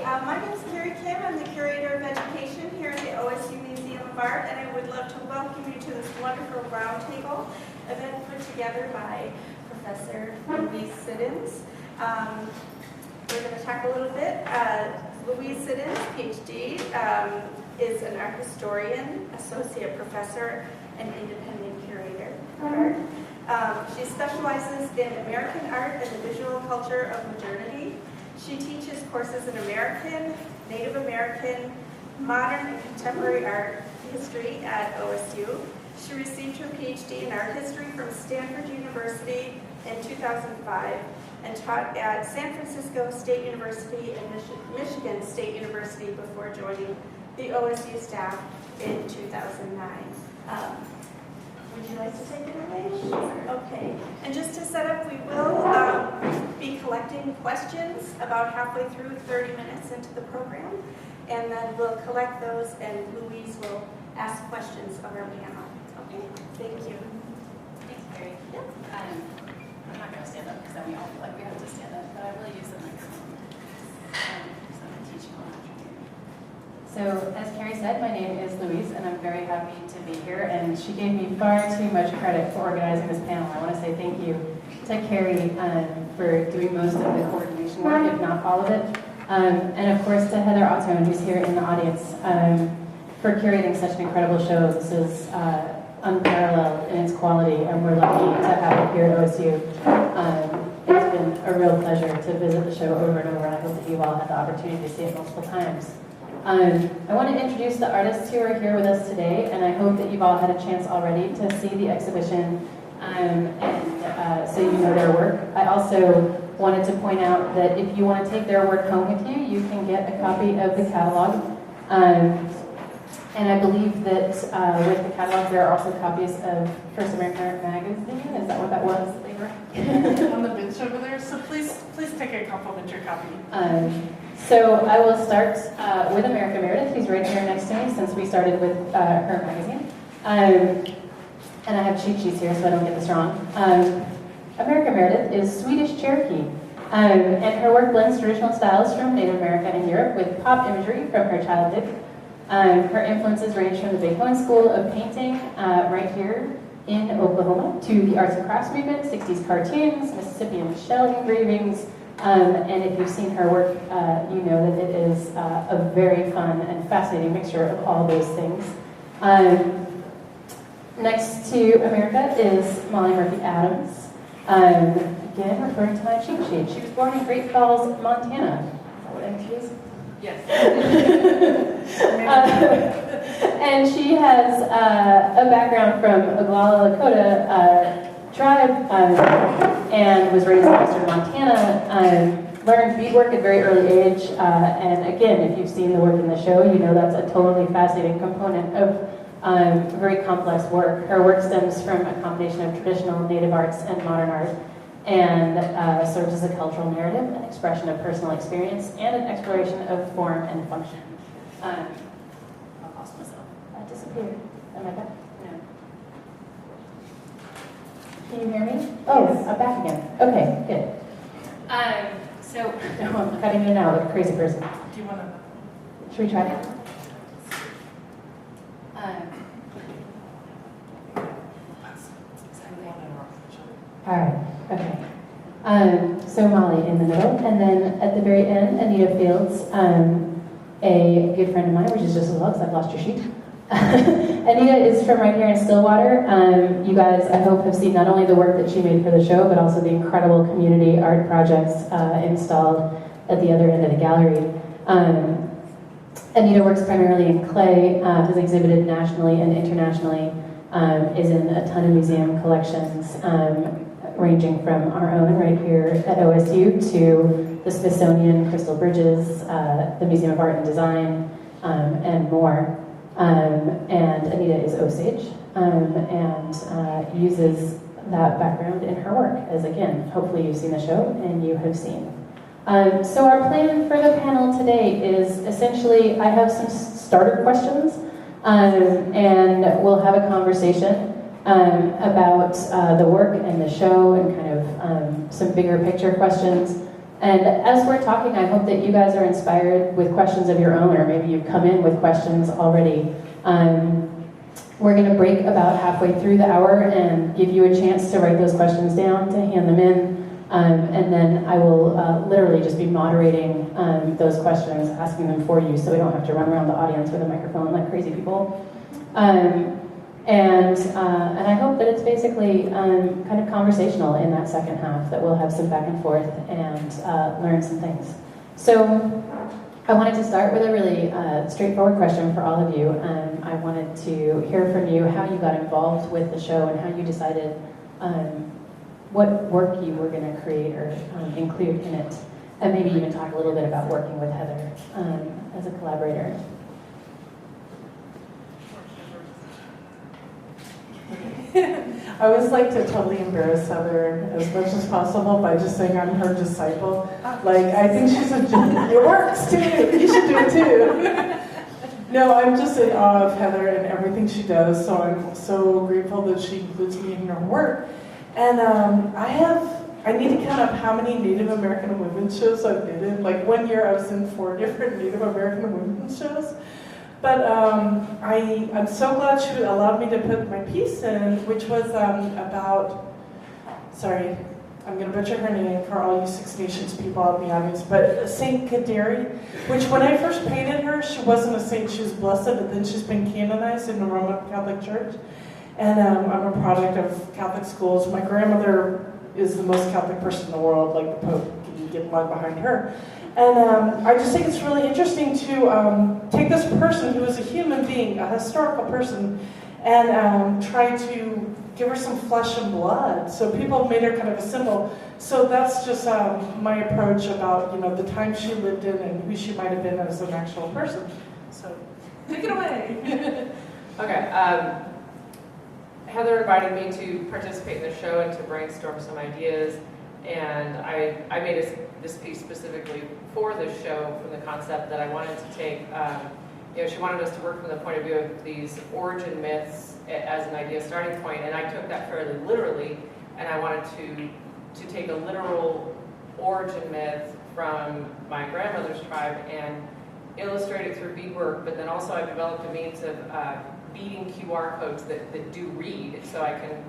My name is Carrie Kim. I'm the Curator of Education here at the OSU Museum of Art, and I would love to welcome you to this wonderful roundtable event put together by Professor Louise Siddons. We're going to talk a little bit. Louise Siddons, PhD, is an art historian, associate professor, and independent curator of art. She specializes in American art and the visual culture of modernity. She teaches courses in American, Native American, modern and contemporary art history at OSU. She received her PhD in art history from Stanford University in 2005 and taught at San Francisco State University and Michigan State University before joining the OSU staff in 2009. Would you like to take it away? Sure. Okay. And just to set up, we will be collecting questions about halfway through, 30 minutes into the program. And then we'll collect those and Louise will ask questions of our panel. Okay, thank you. Thanks, Carrie. Yeah. I'm not going to stand up because then we all feel like we have to stand up, but I will use the microphone. So I'm teaching all afternoon. So, as Carrie said, my name is Louise, and I'm very happy to be here. And she gave me far too much credit for organizing this panel. I want to say thank you to Carrie for doing most of the coordination work, if not all of it. And of course to Heather Otto, who's here in the audience, for curating such an incredible show. This is unparalleled in its quality, and we're lucky to have it here at OSU. It's been a real pleasure to visit the show over and over, and I hope that you've all had the opportunity to see it multiple times. I want to introduce the artists who are here with us today, and I hope that you've all had a chance already to see the exhibition so you know their work. I also wanted to point out that if you want to take their work home with you, you can get a copy of the catalog. And I believe that with the catalog, there are also copies of First American Art Magazine. Is that what that was that they were? On the bench over there. So please take a complimentary copy. So I will start with America Meredith, who's right here next to me, since we started with her magazine. And I have cheat sheets here, so I don't get this wrong. America Meredith is Swedish Cherokee, and her work blends traditional styles from Native America and Europe with pop imagery from her childhood. Her influences range from the Bacone School of Painting right here in Oklahoma to the arts and crafts movement, 60s cartoons, Mississippian shell engravings, and if you've seen her work, you know that it is a very fun and fascinating mixture of all those things. Next to America is Molly Murphy Adams. Again, referring to my cheat sheet. She was born in Great Falls, Montana. Is that what I think she is? Yes. And she has a background from Oglala Lakota tribe and was raised in western Montana. Learned beadwork at a very early age. And again, if you've seen the work in the show, you know that's a totally fascinating component of very complex work. Her work stems from a combination of traditional native arts and modern art, and serves as a cultural narrative, an expression of personal experience, and an exploration of form and function. I lost myself. I disappeared. Am I back? No. Can you hear me? Oh, I'm back again. Okay, good. So no, I'm cutting in and out like a crazy person. Do you want to? Should we try it? All right, okay. So Molly in the middle, and then at the very end, Anita Fields, a good friend of mine, which is just as well because I've lost your sheet. Anita is from right here in Stillwater. You guys, I hope, have seen not only the work that she made for the show, but also the incredible community art projects installed at the other end of the gallery. Anita works primarily in clay, has exhibited nationally and internationally, is in a ton of museum collections, ranging from our own right here at OSU to the Smithsonian, Crystal Bridges, the Museum of Art and Design, and more. And Anita is Osage and uses that background in her work, as again, hopefully you've seen the show and you have seen. So our plan for the panel today is essentially, I have some starter questions, and we'll have a conversation about the work and the show and kind of some bigger picture questions. And as we're talking, I hope that you guys are inspired with questions of your own, or maybe you've come in with questions already. We're going to break about halfway through the hour and give you a chance to write those questions down, to hand them in, and then I will literally just be moderating those questions, asking them for you, so we don't have to run around the audience with a microphone like crazy people. And I hope that it's basically kind of conversational in that second half, that we'll have some back and forth and learn some things. So I wanted to start with a really straightforward question for all of you. I wanted to hear from you how you got involved with the show and how you decided what work you were going to create or include in it, and maybe even talk a little bit about working with Heather as a collaborator. I always like to totally embarrass Heather as much as possible by just saying I'm her disciple. Like, I think she's a genius. It works too. You should do it too. No, I'm just in awe of Heather and everything she does. So I'm so grateful that she includes me in her work. And I need to count up how many Native American women's shows I've been in. Like 1 year I was in 4 different Native American women's shows. But I'm so glad she allowed me to put my piece in, which was about, sorry, I'm going to butcher her name for all you Six Nations people out in the audience, but Saint Kaderi, which when I first painted her, she wasn't a saint, she was blessed, but then she's been canonized in the Roman Catholic Church. And I'm a product of Catholic schools. My grandmother is the most Catholic person in the world, like the Pope, can get one behind her. And I just think it's really interesting to take this person who is a human being, a historical person, and try to give her some flesh and blood. So people have made her kind of a symbol. So that's just my approach about, you know, the time she lived in and who she might have been as an actual person. So take it away. Okay. Heather invited me to participate in the show and to brainstorm some ideas. And I made this piece specifically for this show from the concept that I wanted to take, she wanted us to work from the point of view of these origin myths as an idea starting point, and I took that fairly literally, and I wanted to take a literal origin myth from my grandmother's tribe and illustrate it through beadwork, but then also I developed a means of beading QR codes that do read, so I can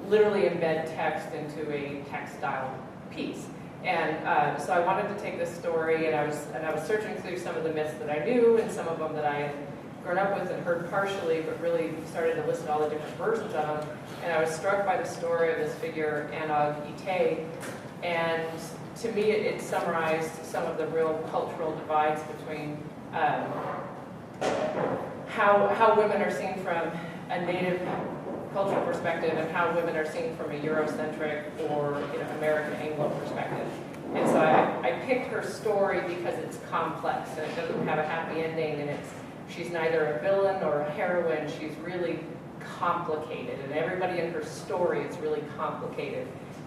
literally embed text into a textile piece. And so I wanted to take this story, and I was searching through some of the myths that I knew, and some of them that I had grown up with and heard partially, but really started to listen to all the different versions of them. And I was struck by the story of this figure, Anog Ite, and to me it summarized some of the real cultural divides between how women are seen from a Native cultural perspective and how women are seen from a Eurocentric or American Anglo perspective. And so I picked her story because it's complex and it doesn't have a happy ending, and she's neither a villain or a heroine. She's really complicated, and everybody in her story is really complicated,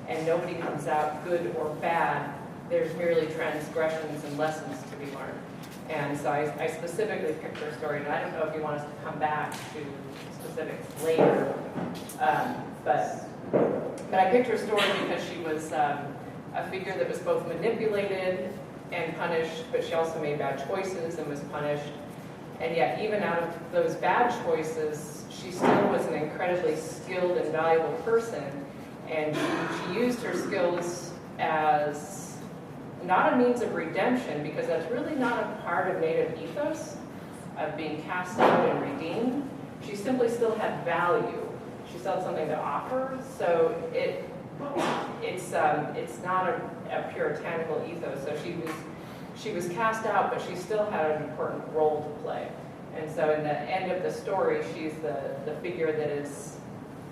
and nobody comes out good or bad. There's merely transgressions and lessons to be learned. And so I specifically picked her story, and I don't know if you want us to come back to specifics later, but I picked her story because she was a figure that was both manipulated and punished, but she also made bad choices and was punished. And yet, even out of those bad choices, she still was an incredibly skilled and valuable person, and she used her skills as not a means of redemption, because that's really not a part of Native ethos, of being cast out and redeemed. She simply still had value. She still had something to offer, so it's not a puritanical ethos. So she was cast out, but she still had an important role to play. And so in the end of the story, she's the figure that is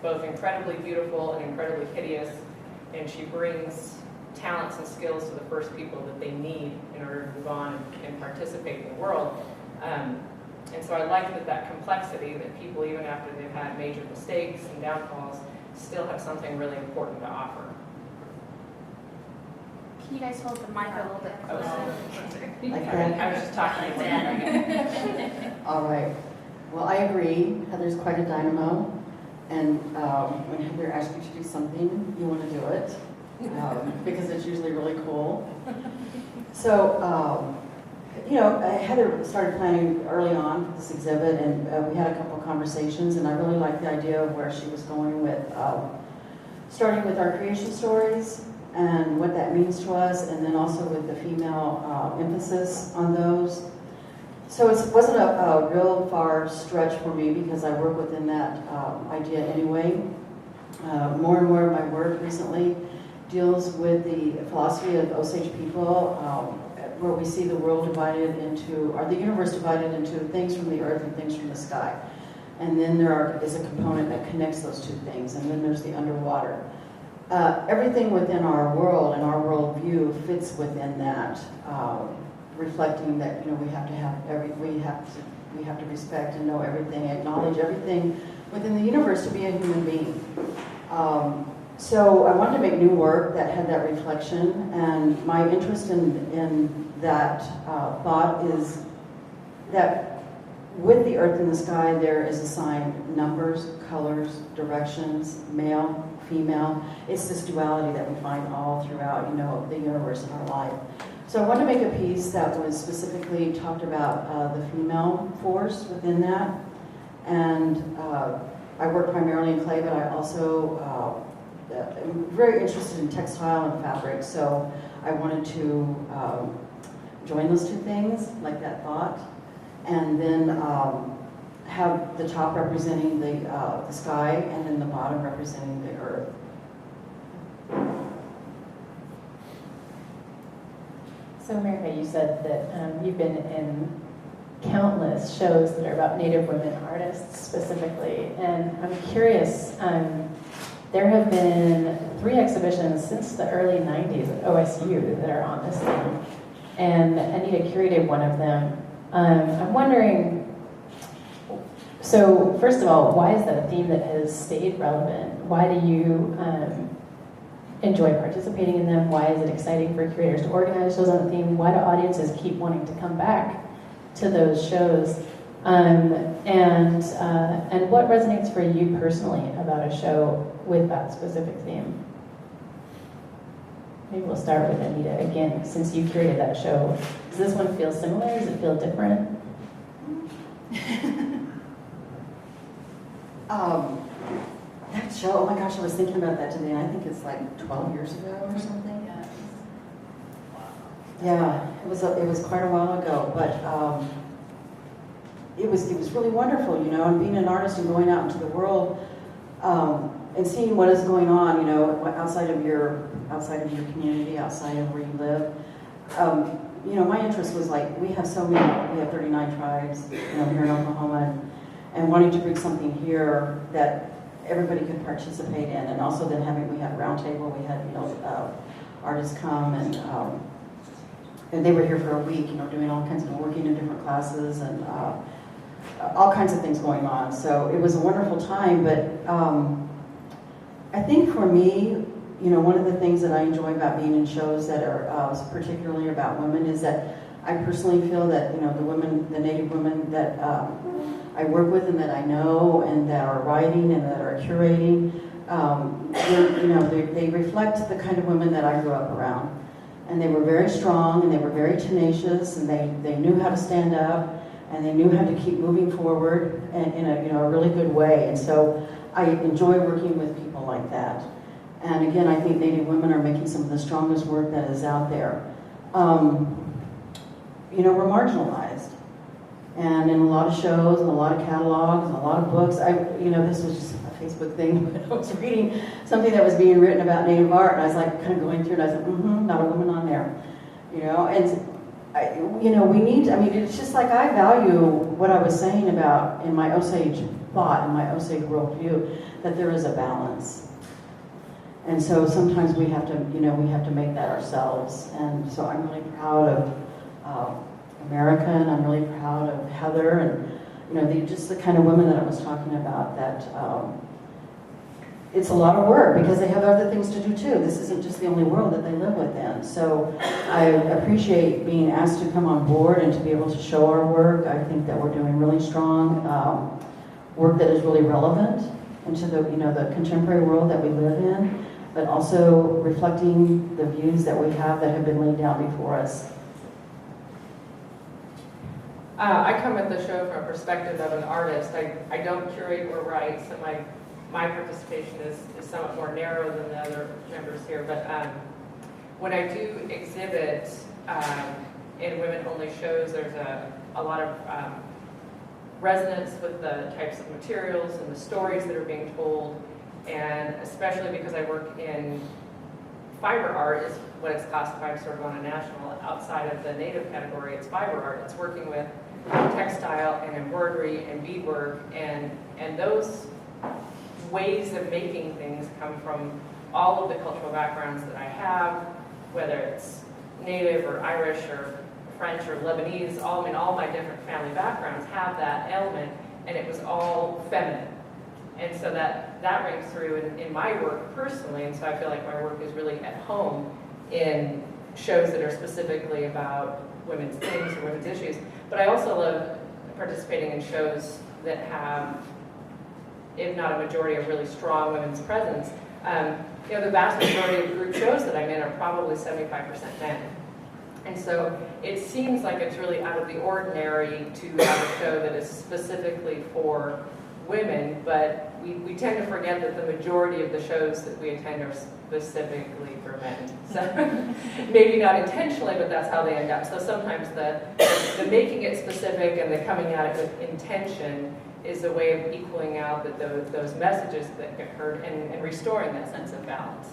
both incredibly beautiful and incredibly hideous, and she brings talents and skills to the first people that they need in order to move on and participate in the world. And so I like that complexity, that people, even after they've had major mistakes and downfalls, still have something really important to offer. Can you guys hold the mic a little bit closer? Like that? I was just talking to Dan. All right. Well, I agree. Heather's quite a dynamo. And when Heather asks you to do something, you want to do it. because it's usually really cool. So, Heather started planning early on this exhibit, and we had a couple conversations, and I really liked the idea of where she was going with, starting with our creation stories and what that means to us, and then also with the female emphasis on those. So it wasn't a real far stretch for me because I work within that idea anyway. More and more of my work recently deals with the philosophy of Osage people, where we see the world divided into, or the universe divided into things from the earth and things from the sky. And then there is a component that connects those two things, and then there's the underwater. Everything within our world and our worldview fits within that, reflecting that we have to respect and know everything, acknowledge everything within the universe to be a human being. So I wanted to make new work that had that reflection, and my interest in that thought is that with the earth and the sky there is assigned numbers, colors, directions, male, female. It's this duality that we find all throughout the universe in our life. So I wanted to make a piece that was specifically talked about the female force within that, and I work primarily in clay, but I also I'm very interested in textile and fabric, so I wanted to join those two things, like that thought, and then have the top representing the sky, and then the bottom representing the earth. So America, you said that you've been in countless shows that are about Native women artists specifically, and I'm curious, there have been 3 exhibitions since the early 90s at OSU that are on this theme, and Anita curated one of them. I'm wondering, so first of all, why is that a theme that has stayed relevant? Why do you enjoy participating in them? Why is it exciting for curators to organize shows on the theme? Why do audiences keep wanting to come back to those shows? And what resonates for you personally about a show with that specific theme? Maybe we'll start with Anita again, since you curated that show. Does this one feel similar? Does it feel different? That show, oh my gosh, I was thinking about that today, and I think it's like 12 years ago or something. Yeah, it was quite a while ago, but it was really wonderful, and being an artist and going out into the world and seeing what is going on, outside of your community, outside of where you live. My interest was like, we have 39 tribes, here in Oklahoma, and wanting to bring something here that everybody could participate in, and also then we had a round table, we had artists come, and they were here for a week, doing all kinds of working in different classes and all kinds of things going on. So it was a wonderful time, but I think for me, one of the things that I enjoy about being in shows that are particularly about women is that I personally feel that the Native women that I work with and that I know and that are writing and that are curating, they reflect the kind of women that I grew up around. And they were very strong, and they were very tenacious, and they knew how to stand up, and they knew how to keep moving forward in a really good way. And so I enjoy working with people like that. And again, I think Native women are making some of the strongest work that is out there. We're marginalized. And in a lot of shows, and a lot of catalogs, and a lot of books, this was just a Facebook thing, but I was reading something that was being written about Native art, and I was like kind of going through it, and I was like, not a woman on there. We need, it's just like I value what I was saying about in my Osage thought, in my Osage worldview, that there is a balance. And so sometimes we have to make that ourselves. And so I'm really proud of America, and I'm really proud of Heather, and just the kind of women that I was talking about, that it's a lot of work because they have other things to do too. This isn't just the only world that they live within. So I appreciate being asked to come on board and to be able to show our work. I think that we're doing really strong work that is really relevant into the contemporary world that we live in. but also reflecting the views that we have that have been laid down before us. I come at the show from a perspective of an artist. I don't curate or write, so my participation is somewhat more narrow than the other members here. But when I do exhibit in women-only shows, there's a lot of resonance with the types of materials and the stories that are being told, and especially because I work in fiber art is what it's classified sort of on a national, outside of the native category, it's fiber art. It's working with textile and embroidery and beadwork, and those ways of making things come from all of the cultural backgrounds that I have, whether it's native or Irish or French or Lebanese, all my different family backgrounds have that element, and it was all feminine. And so that rings through in my work personally, and so I feel like my work is really at home in shows that are specifically about women's things or women's issues. But I also love participating in shows that have, if not a majority, a really strong women's presence. The vast majority of group shows that I'm in are probably 75% men. And so it seems like it's really out of the ordinary to have a show that is specifically for women, but we tend to forget that the majority of the shows that we attend are specifically for men. So maybe not intentionally, but that's how they end up. So sometimes the making it specific and the coming at it with intention is a way of equaling out that those messages that get heard and restoring that sense of balance.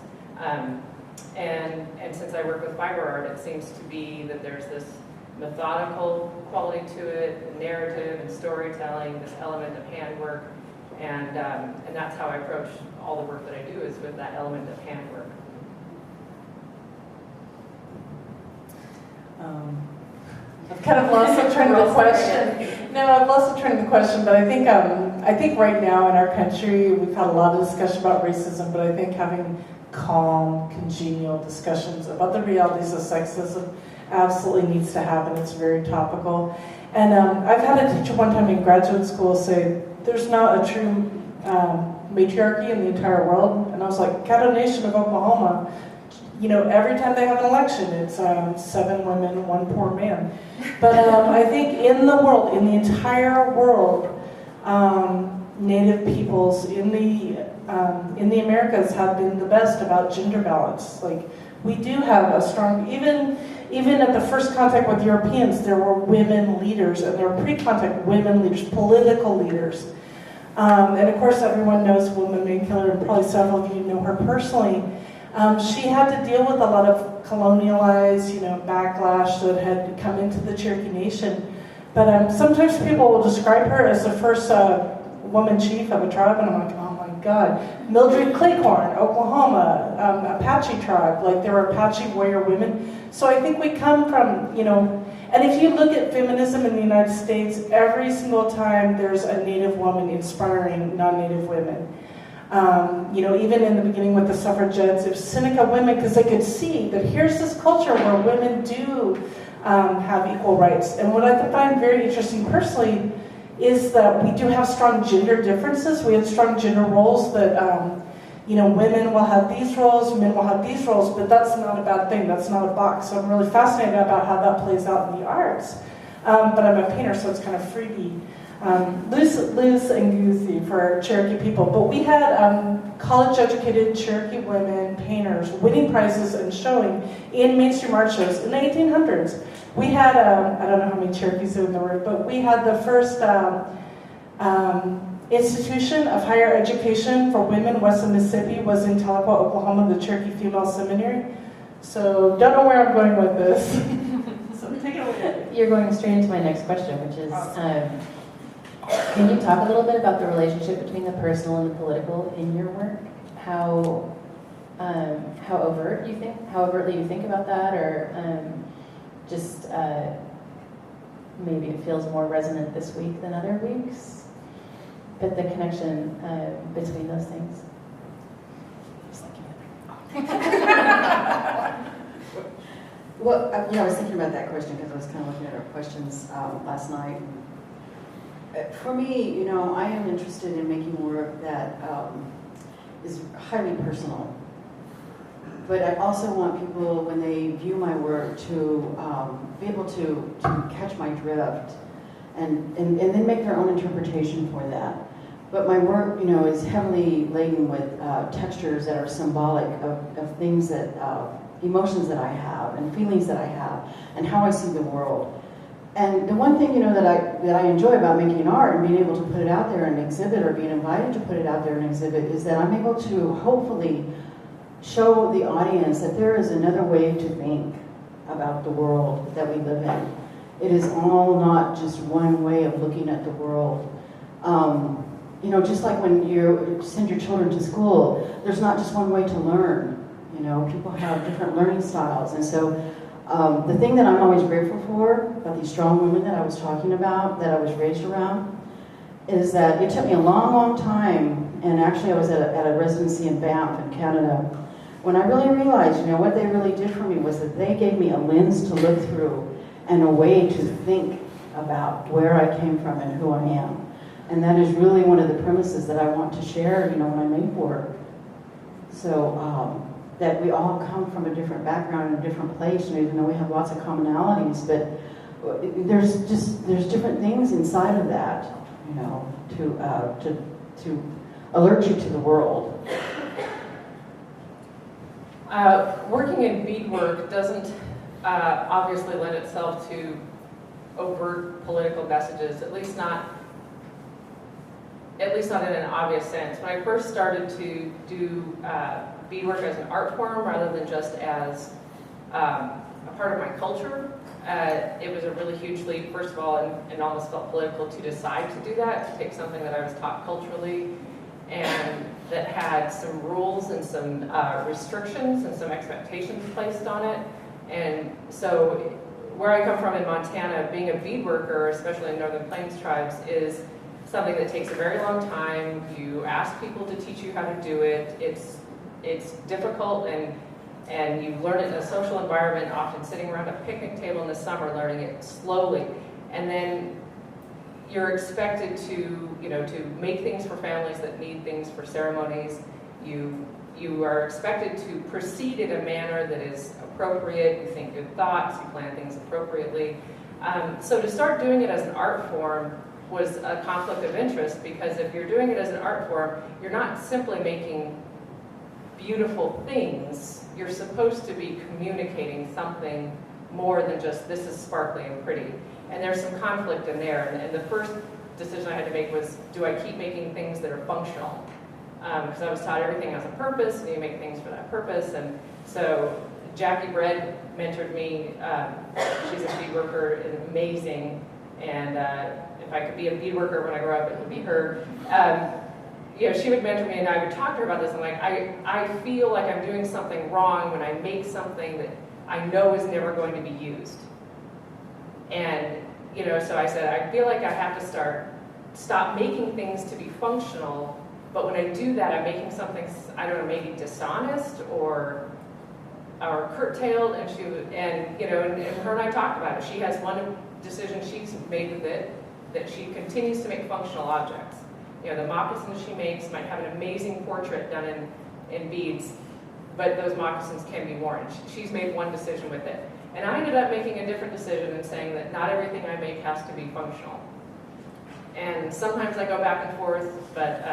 And since I work with fiber art, it seems to be that there's this methodical quality to it, narrative and storytelling, this element of handwork, and that's how I approach all the work that I do, is with that element of handwork. I've kind of lost the train of the question. No, I've lost the train of the question, but I think right now in our country we've had a lot of discussion about racism, but I think having calm, congenial discussions about the realities of sexism absolutely needs to happen. It's very topical. And I've had a teacher one time in graduate school say, there's not a true matriarchy in the entire world. And I was like, Caddo Nation of Oklahoma, every time they have an election, it's 7 women, 1 poor man. But I think in the world, in the entire world, Native peoples in the Americas have been the best about gender balance. Like, we do have a strong, even at the first contact with Europeans, there were women leaders, and there were pre-contact women leaders, political leaders. And of course, everyone knows Woman May Killer, and probably several of you know her personally. She had to deal with a lot of colonialized, backlash that had come into the Cherokee Nation. But sometimes people will describe her as the first woman chief of a tribe, and I'm like, oh my God. Mildred Cleghorn, Oklahoma, Apache tribe, like there were Apache warrior women. So I think we come from, and if you look at feminism in the United States, every single time there's a Native woman inspiring non-Native women. Even in the beginning with the suffragettes, it was Seneca women, because they could see that here's this culture where women do have equal rights. And what I find very interesting personally is that we do have strong gender differences. We have strong gender roles that, women will have these roles, men will have these roles, but that's not a bad thing. That's not a box. So I'm really fascinated about how that plays out in the arts. But I'm a painter, so it's kind of freebie. Loose and goosey for Cherokee people. But we had college-educated Cherokee women painters winning prizes and showing in mainstream art shows in the 1800s. We had, I don't know how many Cherokees are in the room, but we had the first institution of higher education for women west of Mississippi was in Tahlequah, Oklahoma, the Cherokee Female Seminary. So don't know where I'm going with this. So take it away. You're going straight into my next question, which is, can you talk a little bit about the relationship between the personal and the political in your work? How overtly you think about that, or just maybe it feels more resonant this week than other weeks, but the connection between those things. Well, I was thinking about that question because I was kind of looking at our questions last night. For me, I am interested in making work that is highly personal. but I also want people, when they view my work, to be able to catch my drift and then make their own interpretation for that. But my work, is heavily laden with textures that are symbolic of things that, emotions that I have and feelings that I have and how I see the world. And the one thing, that I enjoy about making art and being able to put it out there and exhibit, or being invited to put it out there and exhibit, is that I'm able to hopefully show the audience that there is another way to think about the world that we live in. It is all not just one way of looking at the world. Just like when you send your children to school, there's not just one way to learn. People have different learning styles. And so the thing that I'm always grateful for about these strong women that I was talking about, that I was raised around, is that it took me a long, long time, and actually I was at a residency in Banff in Canada, when I really realized, what they really did for me was that they gave me a lens to look through and a way to think about where I came from and who I am. And that is really one of the premises that I want to share, when I make work. So that we all come from a different background and a different place, and even though we have lots of commonalities, but there's different things inside of that, to alert you to the world. Working in beadwork doesn't obviously lend itself to overt political messages, at least not in an obvious sense. When I first started to do beadwork as an art form rather than just as a part of my culture, it was a really huge leap, first of all, and almost felt political to decide to do that, to take something that I was taught culturally and that had some rules and some restrictions and some expectations placed on it. And so where I come from in Montana, being a beadworker, especially in Northern Plains tribes, is something that takes a very long time. You ask people to teach you how to do it. It's difficult, and you learn it in a social environment, often sitting around a picnic table in the summer, learning it slowly. And then you're expected to make things for families that need things for ceremonies. You are expected to proceed in a manner that is appropriate. You think good thoughts, you plan things appropriately. So to start doing it as an art form was a conflict of interest, because if you're doing it as an art form, you're not simply making beautiful things. You're supposed to be communicating something more than just, this is sparkly and pretty. And there's some conflict in there. And the first decision I had to make was, do I keep making things that are functional? Because I was taught everything has a purpose, and you make things for that purpose. And so Jackie Bread mentored me. She's a beadworker, and amazing. And if I could be a beadworker when I grow up, it would be her. She would mentor me, and I would talk to her about this. I'm like, I feel like I'm doing something wrong when I make something that I know is never going to be used. And so I said, I feel like I have to stop making things to be functional. But when I do that, I'm making something, I don't know, maybe dishonest or curtailed. And her and I talked about it. She has one decision she's made with it, that she continues to make functional objects. The moccasins she makes might have an amazing portrait done in beads, but those moccasins can be worn. She's made one decision with it. And I ended up making a different decision and saying that not everything I make has to be functional. And sometimes I go back and forth, but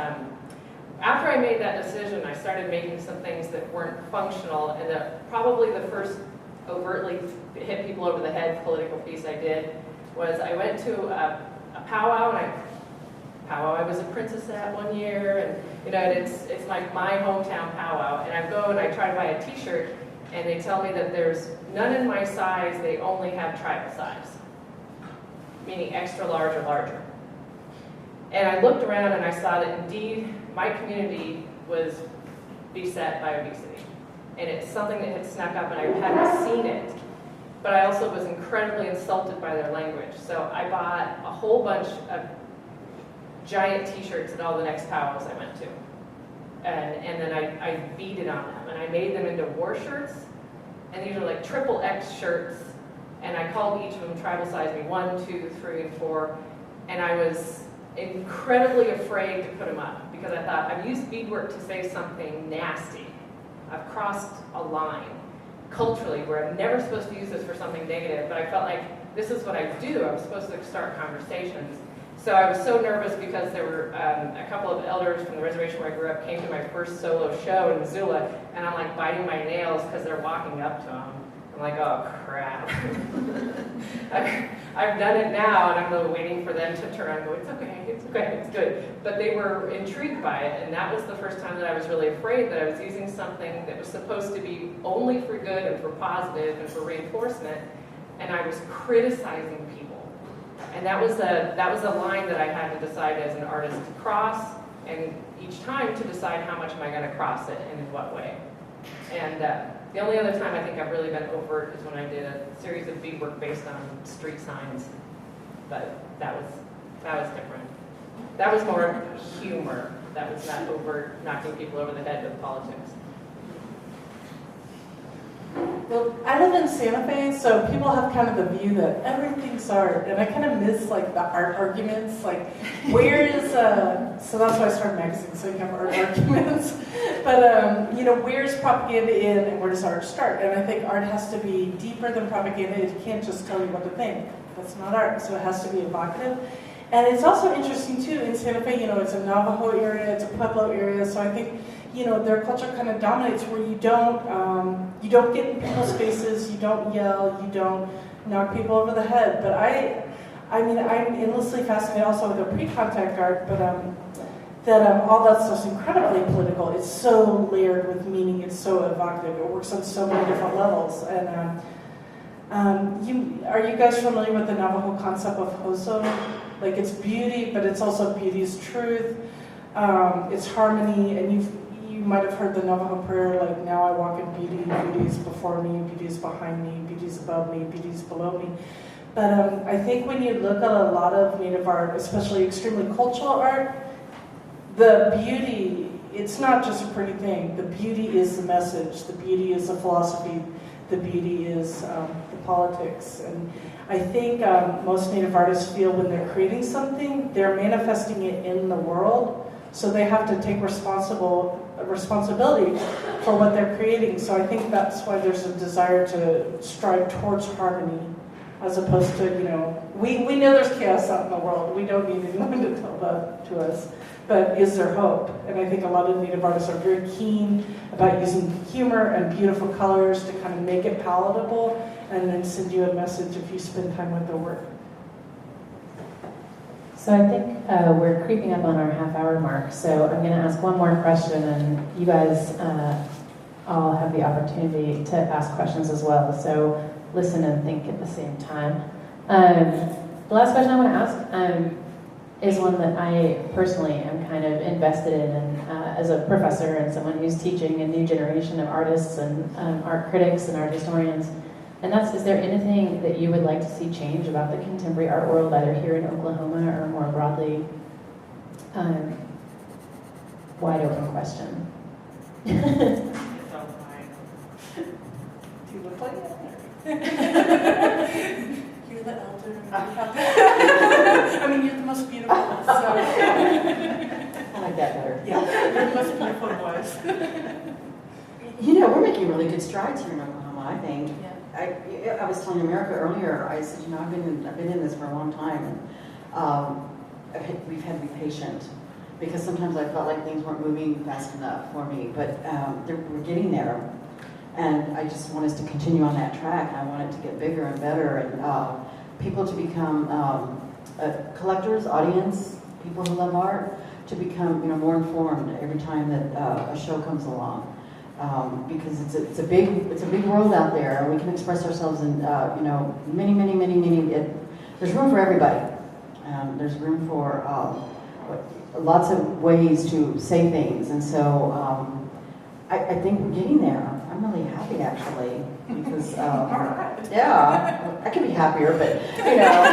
after I made that decision, I started making some things that weren't functional, and probably the first overtly hit people over the head political piece I did was I went to a powwow, and I was a princess at one year, and it's like my hometown powwow, and I go and I try to buy a t-shirt, and they tell me that there's none in my size, they only have tribal size, meaning extra large or larger. And I looked around and I saw that indeed my community was beset by obesity. And it's something that had snuck up, and I hadn't seen it. But I also was incredibly insulted by their language. So I bought a whole bunch of giant t-shirts at all the next powwows I went to. And then I beaded on them, and I made them into war shirts. And these are like triple X shirts. And I called each of them tribal size me 1, 2, 3, and 4. And I was incredibly afraid to put them up, because I thought, I've used beadwork to say something nasty. I've crossed a line culturally where I'm never supposed to use this for something negative, but I felt like this is what I do. I'm supposed to start conversations. So I was so nervous because there were a couple of elders from the reservation where I grew up came to my first solo show in Missoula, and I'm like biting my nails because they're walking up to them. I'm like, oh crap. I've done it now, and I'm really waiting for them to turn around and go, it's okay, it's good. But they were intrigued by it, and that was the first time that I was really afraid that I was using something that was supposed to be only for good and for positive and for reinforcement, and I was criticizing people. And that was a line that I had to decide as an artist to cross, and each time to decide how much am I going to cross it and in what way. And the only other time I think I've really been overt is when I did a series of beadwork based on street signs, but that was different. That was more humor. That was not overt, knocking people over the head with politics. Well, I live in Santa Fe, so people have kind of the view that everything's art, and I kind of miss like the art arguments. Like, where is so that's why I started magazines, so you can have art arguments. But you know, where's propaganda in, and where does art start? And I think art has to be deeper than propaganda. It can't just tell you what to think. That's not art, so it has to be evocative. And it's also interesting too in Santa Fe. You know, it's a Navajo area, it's a Pueblo area, so I think, you know, their culture kind of dominates where you don't get in people's faces, you don't yell, you don't knock people over the head. But I mean, I'm endlessly fascinated also with the pre-contact art, but all that stuff's incredibly political. It's so layered with meaning, it's so evocative, it works on so many different levels. And are you guys familiar with the Navajo concept of hoso? Like, it's beauty, but it's also beauty's truth. It's harmony, and you might have heard the Navajo prayer, like, now I walk in beauty, beauty is before me, beauty is behind me, beauty is above me, beauty is below me. But I think when you look at a lot of Native art, especially extremely cultural art, the beauty, it's not just a pretty thing. The beauty is the message, the beauty is the philosophy, the beauty is the politics. And I think most Native artists feel when they're creating something, they're manifesting it in the world, so they have to take responsibility for what they're creating. So I think that's why there's a desire to strive towards harmony, as opposed to, you know, we know there's chaos out in the world. We don't need anyone to tell that to us. But is there hope? And I think a lot of Native artists are very keen about using humor and beautiful colors to kind of make it palatable and then send you a message if you spend time with their work. So I think we're creeping up on our half-hour mark, so I'm going to ask one more question, and you guys all have the opportunity to ask questions as well, so listen and think at the same time. The last question I want to ask is one that I personally am kind of invested in, and as a professor and someone who's teaching a new generation of artists and art critics and art historians. And that's, is there anything that you would like to see change about the contemporary art world, either here in Oklahoma or more broadly? Wide open question. Do you look like it? You're the elder. I mean, you're the most beautiful, so. I like that better. Yeah, you're the most beautiful voice. You know, we're making really good strides here in Oklahoma, I think. Yeah. I was telling America earlier, I said, you know, I've been in this for a long time, and we've had to be patient, because sometimes I felt like things weren't moving fast enough for me, but we're getting there, and I just want us to continue on that track. I want it to get bigger and better, and people to become collectors, audience, people who love art, to become, you know, more informed every time that a show comes along. Because it's a big world out there, and we can express ourselves in you know, many. There's room for everybody. There's room for lots of ways to say things, and so I think we're getting there. I'm really happy, actually, because yeah, I could be happier, but you know,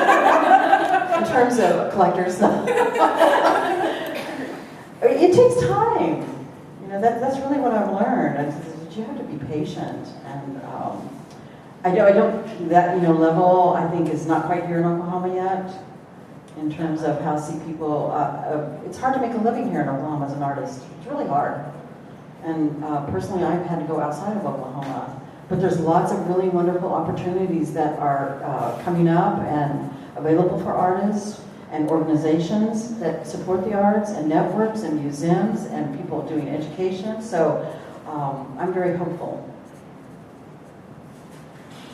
in terms of collectors, it takes time. You know, that's really what I've learned. You have to be patient, and I don't that, you know, level I think is not quite here in Oklahoma yet. In terms of how see people, it's hard to make a living here in Oklahoma as an artist. It's really hard. And personally, I've had to go outside of Oklahoma. But there's lots of really wonderful opportunities that are coming up and available for artists and organizations that support the arts and networks and museums and people doing education. So I'm very hopeful.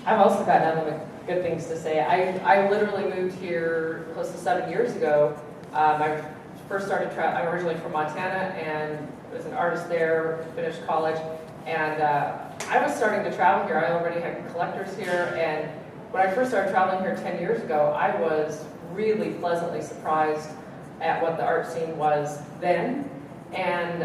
I've also got nothing but good things to say. I literally moved here close to 7 years ago. I first started I'm originally from Montana and was an artist there, finished college, and I was starting to travel here. I already had collectors here, and when I first started traveling here 10 years ago, I was really pleasantly surprised at what the art scene was then. And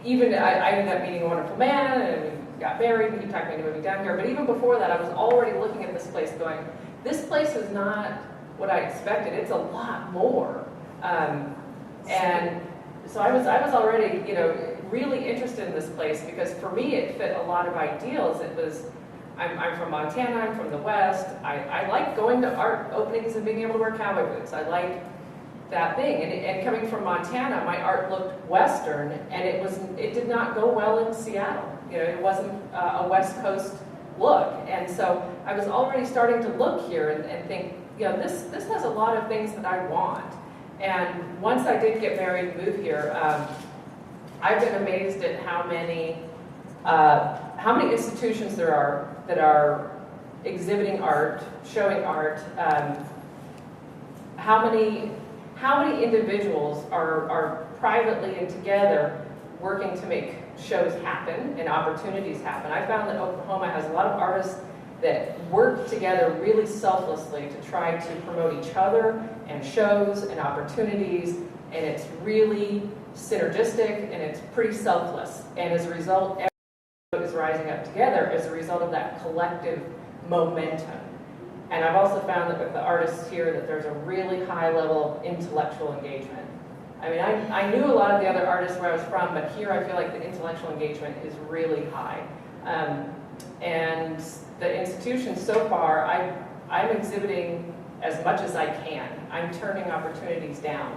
even I ended up meeting a wonderful man and we got married and he talked me into moving down here. But even before that, I was already looking at this place going, this place is not what I expected. It's a lot more. And so I was already, really interested in this place because for me it fit a lot of ideals. It was, I'm from Montana, I'm from the West. I like going to art openings and being able to wear cowboy boots. I like that thing. And coming from Montana, my art looked Western, and it did not go well in Seattle. It wasn't a West Coast look. And so I was already starting to look here and think, this has a lot of things that I want. And once I did get married and move here, I've been amazed at how many institutions there are that are exhibiting art, showing art. How many individuals are privately and together working to make shows happen and opportunities happen. I found that Oklahoma has a lot of artists that work together really selflessly to try to promote each other and shows and opportunities, and it's really synergistic and it's pretty selfless. And as a result, everyone is rising up together as a result of that collective momentum. And I've also found that with the artists here that there's a really high level of intellectual engagement. I mean, I knew a lot of the other artists where I was from, but here I feel like the intellectual engagement is really high. And the institutions so far, I'm exhibiting as much as I can. I'm turning opportunities down.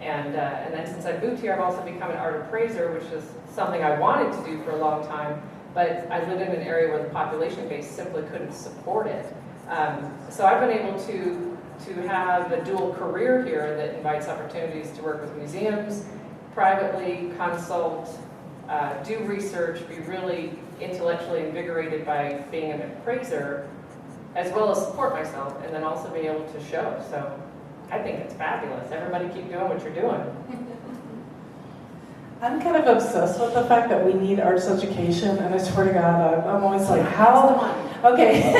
And then since I moved here, I've also become an art appraiser, which is something I wanted to do for a long time, but I lived in an area where the population base simply couldn't support it. So I've been able to have a dual career here that invites opportunities to work with museums, privately consult, do research, be really intellectually invigorated by being an appraiser, as well as support myself, and then also be able to show. So I think it's fabulous. Everybody keep doing what you're doing. I'm kind of obsessed with the fact that we need arts education, and I swear to God, I'm always like, how? Okay.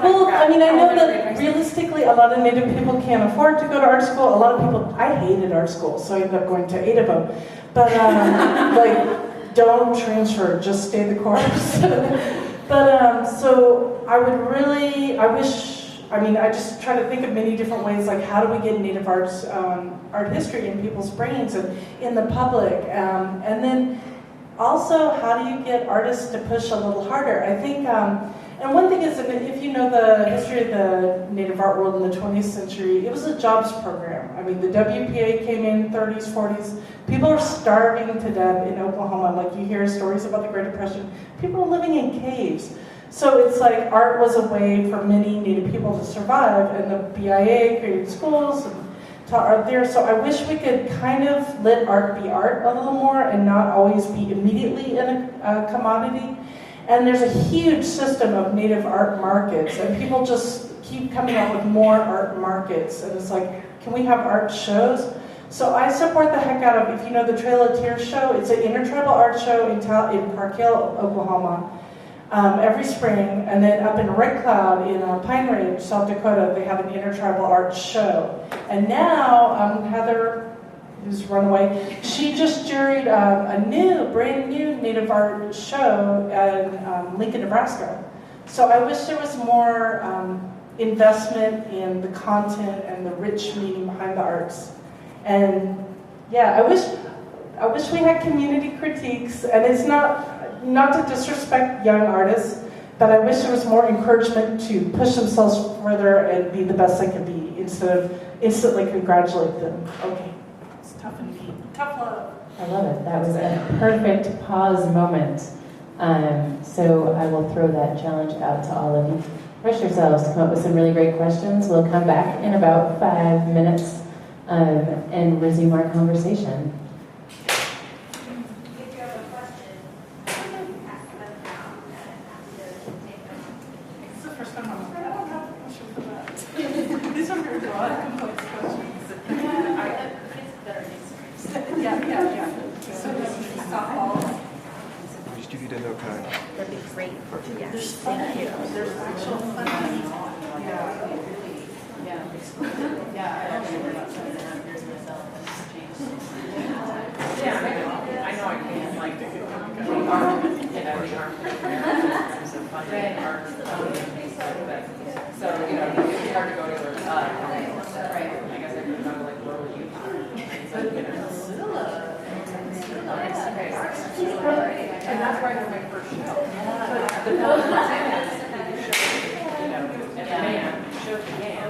Well, I mean, I know that realistically, a lot of Native people can't afford to go to art school. A lot of people, I hated art school, so I ended up going to 8 of them. But like, don't transfer, just stay the course. But so I would really, I just try to think of many different ways, like how do we get Native arts, art history in people's brains and in the public? And then also, how do you get artists to push a little harder? I think, and one thing is, if you know the history of the Native art world in the 20th century, it was a jobs program. I mean, the WPA came in 30s, 40s. People are starving to death in Oklahoma. Like you hear stories about the Great Depression. People are living in caves. So it's like art was a way for many Native people to survive, and the BIA created schools and taught art there. So I wish we could kind of let art be art a little more and not always be immediately in a commodity. And there's a huge system of Native art markets, and people just keep coming up with more art markets. And it's like, can we have art shows? So I support the heck out of, if you know the Trail of Tears show, it's an intertribal art show in Park Hill, Oklahoma. Every spring, and then up in Red Cloud in Pine Ridge, South Dakota, they have an intertribal art show. And now Heather, who's run away, she just juried a brand new Native art show in Lincoln, Nebraska. So I wish there was more investment in the content and the rich meaning behind the arts. And yeah, I wish we had community critiques, and it's not to disrespect young artists, but I wish there was more encouragement to push themselves further and be the best they can be instead of instantly congratulate them. Okay. tough indeed. Tough love. I love it. That was a perfect pause moment. So I will throw that challenge out to all of you. Push yourselves to come up with some really great questions. We'll come back in about 5 minutes and resume our conversation. If you have a question, pass them down and ask to take them. It's the first time I'm like, I don't have a question for that. These are very broad, complex questions. Yeah. So this is softball. Just give you the notepad. That'd be great for you. There's fun. There's actual fun. Yeah. Yeah, I don't remember about 7.5 years myself. It's changed. Yeah, I know I can't like the arm, you know, the arm is a fun arm. So, you know, it's hard to go anywhere with that. Right. I guess I could go to like rural Utah. And that's where I had my first show. But the problem is, you know, and the man showed the man.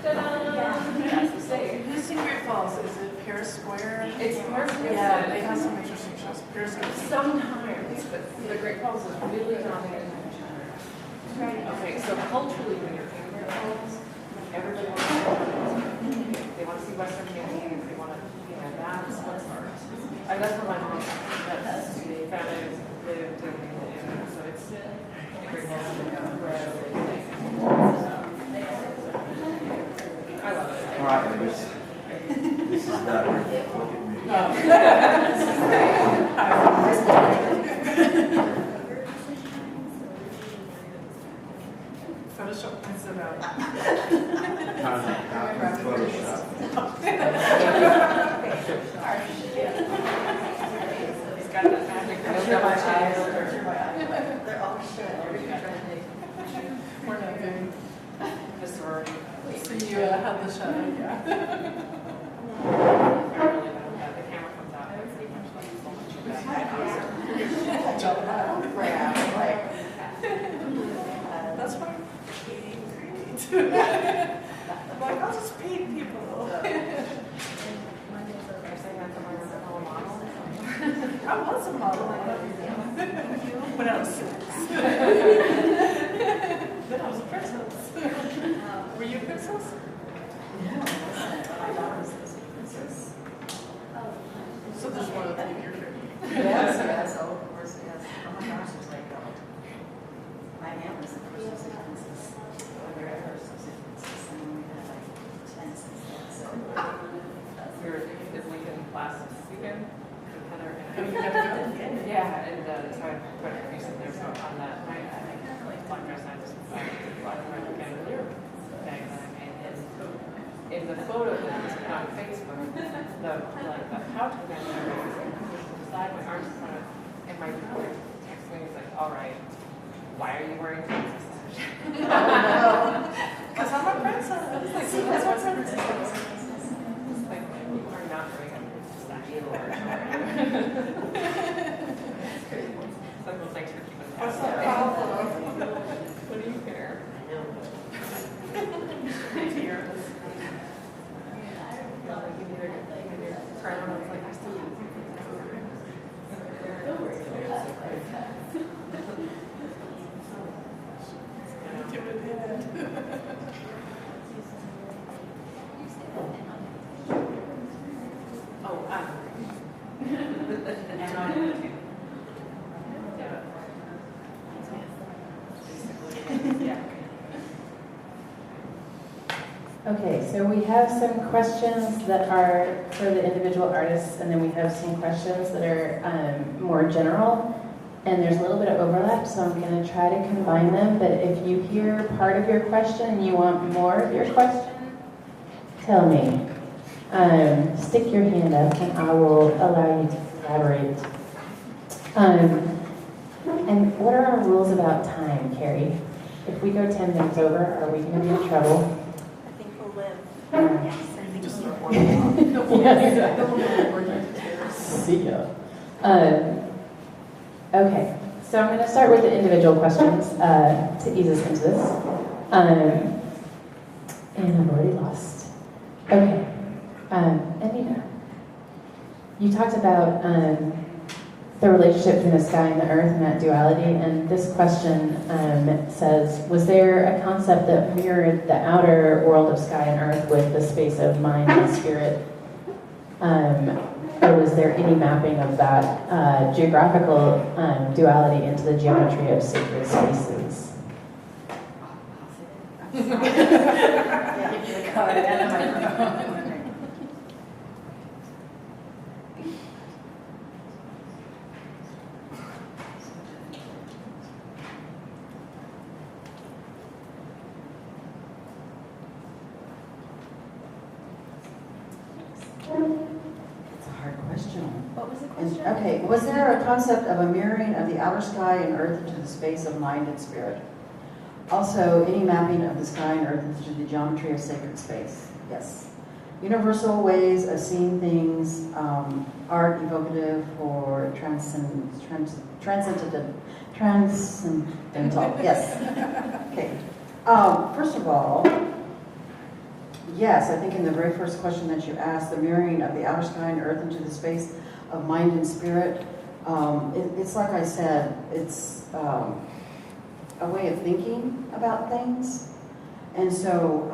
That's the same. Who's in Great Falls? Is it Paris Square? It's Paris Square. Yeah, they have some interesting shows. Paris Square. Sometimes, but the Great Falls is really dominated. Okay, so culturally, when you're in Great Falls, everybody wants to they want to see Western paintings, they want to, you know, that's what's art. That's where my mom, that's family lived, and so it's Great Falls. I love it. All right, this is better. Look at me. Photoshop points it out. Photoshop. He's got that magic. They're all shit. We're not good. The sorority. So you had the show, yeah. The camera comes out and pretty much like so much of that. That's why I'm being great. I'm like, I'll just paint people. You're saying that someone was a model? I was a model. When I was 6. Then I was a princess. Were you a princess? So there's one of the things you're Yes, oh, of course, yes. Oh my gosh, it's like, my aunt was the first of 6 princesses. There ever was 6 princesses, and then we had like 10 since then, so. Is Lincoln class this weekend? With Heather Oh, and you got to go? yeah, and so I put a piece in there, so on that night, I think, like, black dress, I just black and white candelier thing that I made. And in the photo that was put on Facebook, the pouch was on the side, my arms in front of, and my brother texted me, he's like, all right, why are you wearing princess sash? Because I'm a princess. That's what princess is. Like, you are not wearing a princess sash. Well, thanks for keeping that. What's the problem? What do you care? Crown, I was like, I still Okay, so we have some questions that are for the individual artists, and then we have some questions that are more general. And there's a little bit of overlap, so I'm going to try to combine them. But if you hear part of your question and you want more of your question, tell me. Stick your hand up, and I will allow you to elaborate. And what are our rules about time, Carrie? If we go 10 minutes over, are we going to be in trouble? I think we'll live. Yes. You just start working. See ya. Okay, so I'm going to start with the individual questions to ease us into this. And I've already lost. Okay, Anita, you talked about the relationship between the sky and the earth and that duality, and this question says, was there a concept that mirrored the outer world of sky and earth with the space of mind and spirit? Or was there any mapping of that geographical duality into the geometry of sacred spaces? It's a hard question. What was the And- question? Okay, was there a concept of a mirroring of the outer sky and earth into the space of mind and spirit? Also, any mapping of the sky and earth into the geometry of sacred space? Yes. Universal ways of seeing things, art evocative or transcendental, yes. Okay. First of all, yes, I think in the very first question that you asked, the mirroring of the outer sky and earth into the space of mind and spirit, it's like I said, it's a way of thinking about things. And so,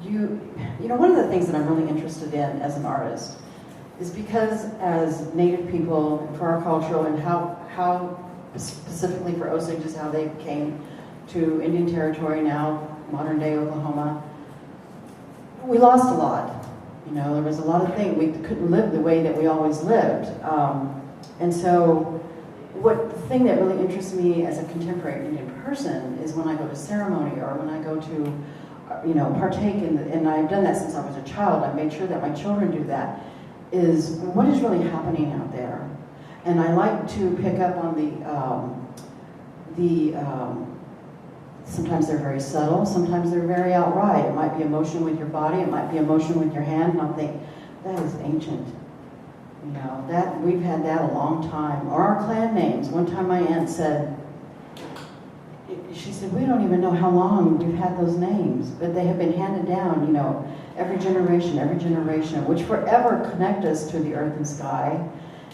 you know, one of the things that I'm really interested in as an artist is because as Native people, for our culture, and how specifically for Osages, how they came to Indian Territory, now modern day Oklahoma, we lost a lot. You know, there was a lot of things. We couldn't live the way that we always lived. And so the thing that really interests me as a contemporary Indian person is when I go to ceremony or when I go to, you know, partake in, and I've done that since I was a child. I've made sure that my children do that, is what is really happening out there. And I like to pick up on sometimes they're very subtle, sometimes they're very outright. It might be emotion with your body, it might be emotion with your hand, and I'll think, that is ancient. You know, that we've had that a long time. Or our clan names. One time my aunt said, she said, we don't even know how long we've had those names, but they have been handed down, you know, every generation, which forever connect us to the earth and sky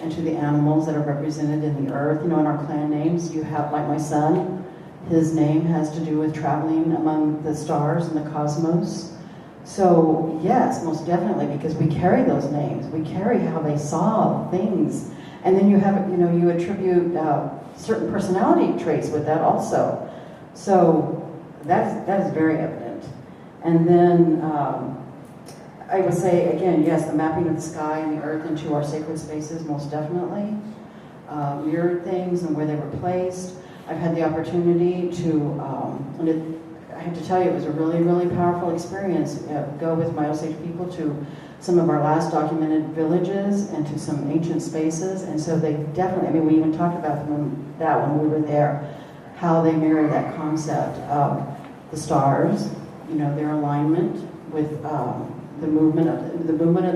and to the animals that are represented in the earth. You know, in our clan names, you have, like my son, his name has to do with traveling among the stars and the cosmos. So yes, most definitely, because we carry those names. We carry how they saw things. And then you have, you know, you attribute certain personality traits with that also. So that is very evident. And then I would say, again, yes, the mapping of the sky and the earth into our sacred spaces, most definitely. Mirrored things and where they were placed. I've had the opportunity to, I have to tell you, it was a really, really powerful experience. Go with my Osage people to some of our last documented villages and to some ancient spaces. And so they definitely, I mean, we even talked about that when we were there, how they mirror that concept of the stars, you know, their alignment with the movement of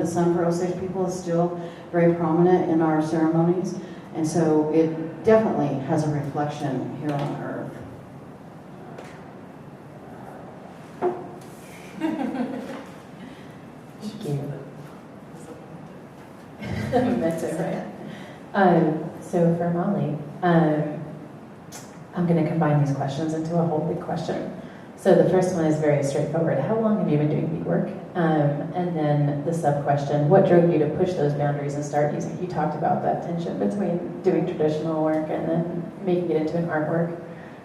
the sun for Osage people is still very prominent in our ceremonies. And so it definitely has a reflection here on Earth. Thank you. That's it, right? So for Molly, I'm going to combine these questions into a whole big question. So the first one is very straightforward. How long have you been doing beadwork? And then the sub-question, what drove you to push those boundaries and start using, you talked about that tension between doing traditional work and then making it into an artwork.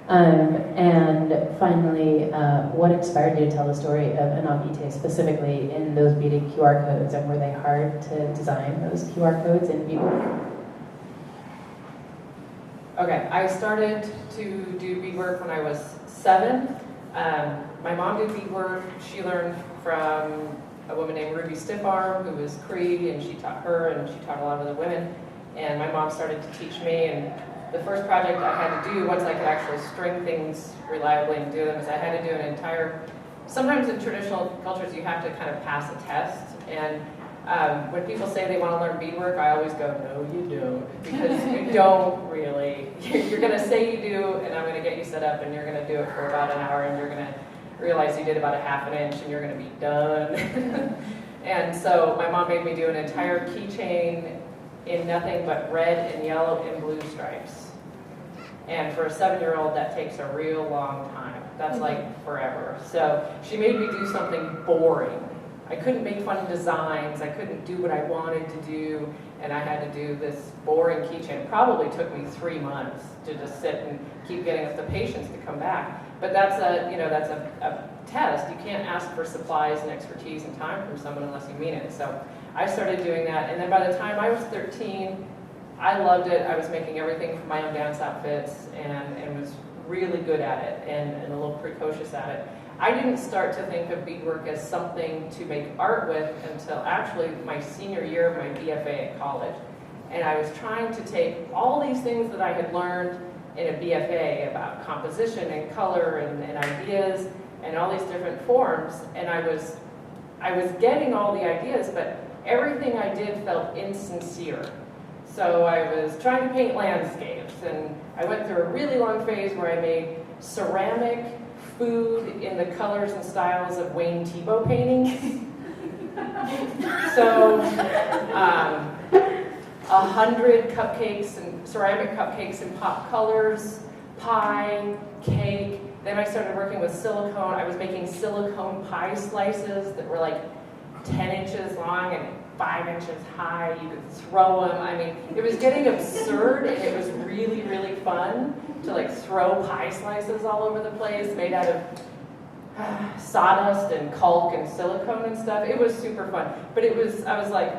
And finally, what inspired you to tell the story of Anagite specifically in those beaded QR codes, and were they hard to design, those QR codes in beadwork? Okay, I started to do beadwork when I was 7. My mom did beadwork. She learned from a woman named Ruby Stiffarm, who was Cree, and she taught her, and she taught a lot of other women. And my mom started to teach me, and the first project I had to do, once I could actually string things reliably and do them, is I had to do an entire, sometimes in traditional cultures you have to kind of pass a test, and when people say they want to learn beadwork, I always go, no you don't, because you don't really. You're going to say you do, and I'm going to get you set up, and you're going to do it for about an hour, and you're going to realize you did about a half an inch, and you're going to be done. And so my mom made me do an entire keychain in nothing but red and yellow and blue stripes. And for a 7-year-old, that takes a real long time. That's like forever. So she made me do something boring. I couldn't make fun designs. I couldn't do what I wanted to do. And I had to do this boring keychain. It probably took me 3 months to just sit and keep getting the patients to come back. But that's a test. You can't ask for supplies and expertise and time from someone unless you mean it. So I started doing that. And then by the time I was 13, I loved it. I was making everything for my own dance outfits and was really good at it and a little precocious at it. I didn't start to think of beadwork as something to make art with until actually my senior year of my BFA at college. And I was trying to take all these things that I had learned in a BFA about composition and color and ideas and all these different forms, and I was getting all the ideas, but everything I did felt insincere. So I was trying to paint landscapes, and I went through a really long phase where I made ceramic food in the colors and styles of Wayne Thiebaud paintings. So 100 cupcakes and ceramic cupcakes in pop colors, pie, cake. Then I started working with silicone. I was making silicone pie slices that were like 10 inches long and 5 inches high. You could throw them. I mean, it was getting absurd, and it was really, really fun to like throw pie slices all over the place made out of sawdust and caulk and silicone and stuff. It was super fun. But I was like,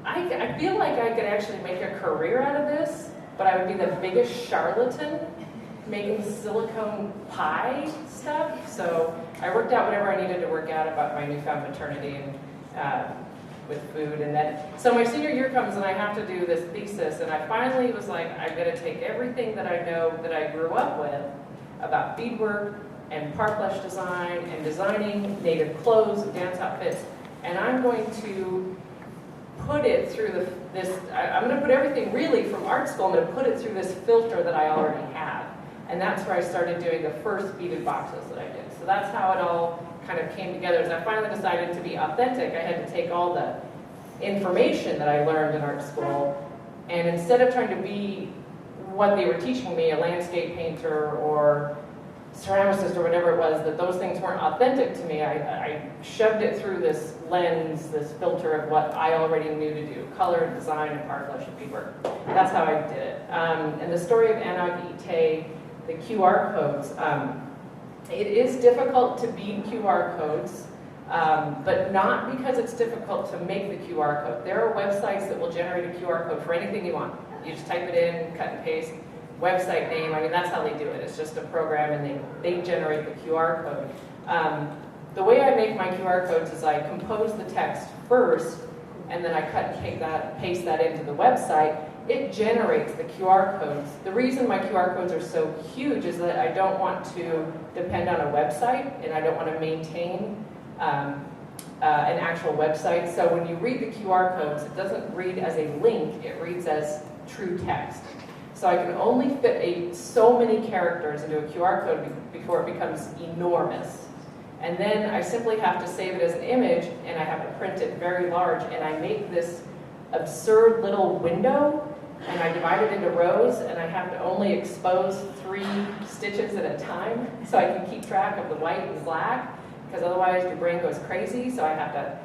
I feel like I could actually make a career out of this, but I would be the biggest charlatan making silicone pie stuff. So I worked out whatever I needed to work out about my newfound maternity and with food. And then, so my senior year comes and I have to do this thesis, and I finally was like, I'm gonna take everything that I know that I grew up with about beadwork and parfleche design and designing native clothes and dance outfits, and I'm going to put it through I'm going to put everything really from art school, I'm going to put it through this filter that I already have. And that's where I started doing the first beaded boxes that I did. So that's how it all kind of came together. As I finally decided to be authentic, I had to take all the information that I learned in art school, and instead of trying to be what they were teaching me, a landscape painter or ceramicist or whatever it was, that those things weren't authentic to me, I shoved it through this lens, this filter of what I already knew to do, color, design, and parfleche and beadwork. That's how I did it. And the story of Anita, the QR codes, it is difficult to bead QR codes, but not because it's difficult to make the QR code. There are websites that will generate a QR code for anything you want. You just type it in, cut and paste, website name. I mean, that's how they do it. It's just a program, and they generate the QR code. The way I make my QR codes is I compose the text first, and then I cut and paste that into the website. It generates the QR codes. The reason my QR codes are so huge is that I don't want to depend on a website, and I don't want to maintain an actual website. So when you read the QR codes, it doesn't read as a link, it reads as true text. So I can only fit so many characters into a QR code before it becomes enormous. And then I simply have to save it as an image, and I have to print it very large, and I make this absurd little window, and I divide it into rows, and I have to only expose 3 stitches at a time so I can keep track of the white and black, because otherwise your brain goes crazy. So I have to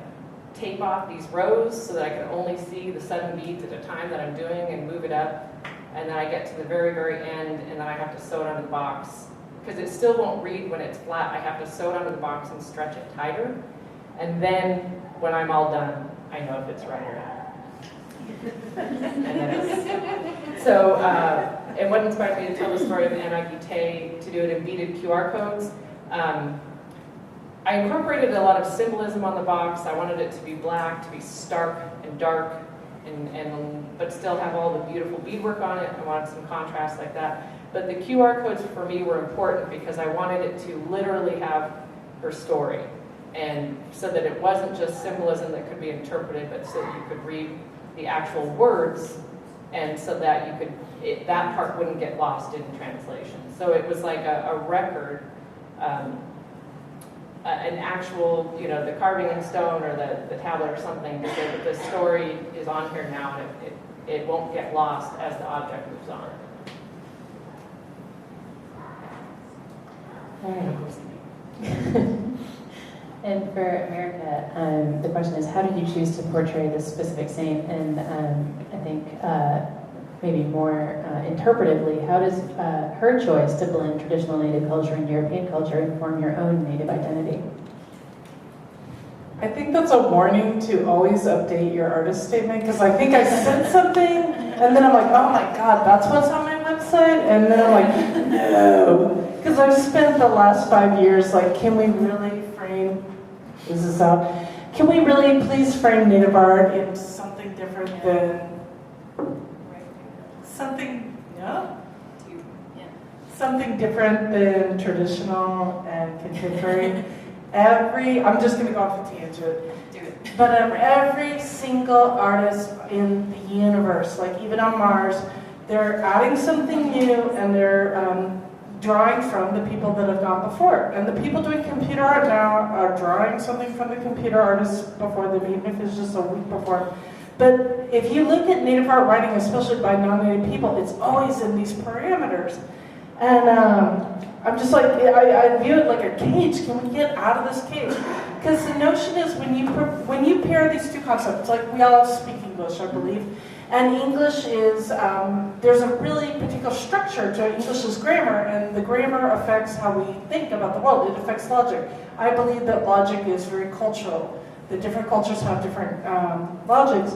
tape off these rows so that I can only see the 7 beads at a time that I'm doing and move it up. And then I get to the very, very end, and then I have to sew it onto the box. Because it still won't read when it's flat, I have to sew it onto the box and stretch it tighter. And then, when I'm all done, I know if it's right or not. And what inspired me to tell the story of Anita Fields to do it in beaded QR codes, I incorporated a lot of symbolism on the box. I wanted it to be black, to be stark and dark, but still have all the beautiful beadwork on it. I wanted some contrast like that. But the QR codes for me were important because I wanted it to literally have her story. And so that it wasn't just symbolism that could be interpreted, but so that you could read the actual words, and so that that part wouldn't get lost in translation. So it was like a record an actual, the carving in stone or the tablet or something, because the story is on here now, and it won't get lost as the object moves on. All right. And for America, the question is, how did you choose to portray this specific saint? And I think maybe more interpretively, how does her choice to blend traditional Native culture and European culture inform your own Native identity? I think that's a warning to always update your artist statement, because I think I said something, and then I'm like, oh my God, that's what's on my website? And then I'm like, no. Because I've spent the last 5 years like, can we really frame, is this out? Can we really please frame Native art into something different than, something different than traditional and contemporary? I'm just gonna go off a tangent. Do it. But every single artist in the universe, like even on Mars, they're adding something new, and they're drawing from the people that have gone before. And the people doing computer art now are drawing something from the computer artists before them, even if it's just a week before. But if you look at Native art writing, especially by non-Native people, it's always in these parameters. And I'm just like, I view it like a cage. Can we get out of this cage? Because the notion is when you pair these two concepts, like we all speak English, I believe, and English is, there's a really particular structure to English's grammar, and the grammar affects how we think about the world. It affects logic. I believe that logic is very cultural. The different cultures have different logics.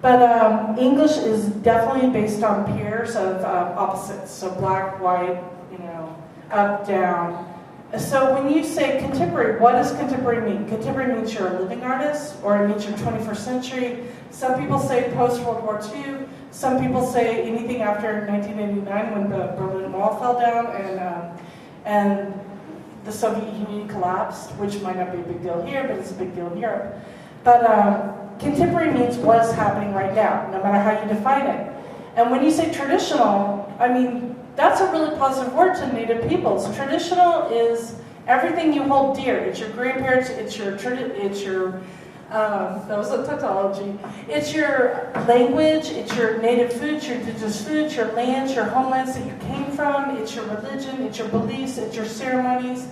But English is definitely based on pairs of opposites, so black, white, up, down. So when you say contemporary, what does contemporary mean? Contemporary means you're a living artist, or it means you're 21st century. Some people say post-World War II. Some people say anything after 1989 when the Berlin Wall fell down and the Soviet Union collapsed, which might not be a big deal here, but it's a big deal in Europe. But contemporary means what's happening right now, no matter how you define it. And when you say traditional, I mean, that's a really positive word to Native peoples. Traditional is everything you hold dear. It's your grandparents, it's your that was a tautology. It's your language, it's your native foods, your indigenous foods, your lands, your homelands that you came from, it's your religion, it's your beliefs, it's your ceremonies.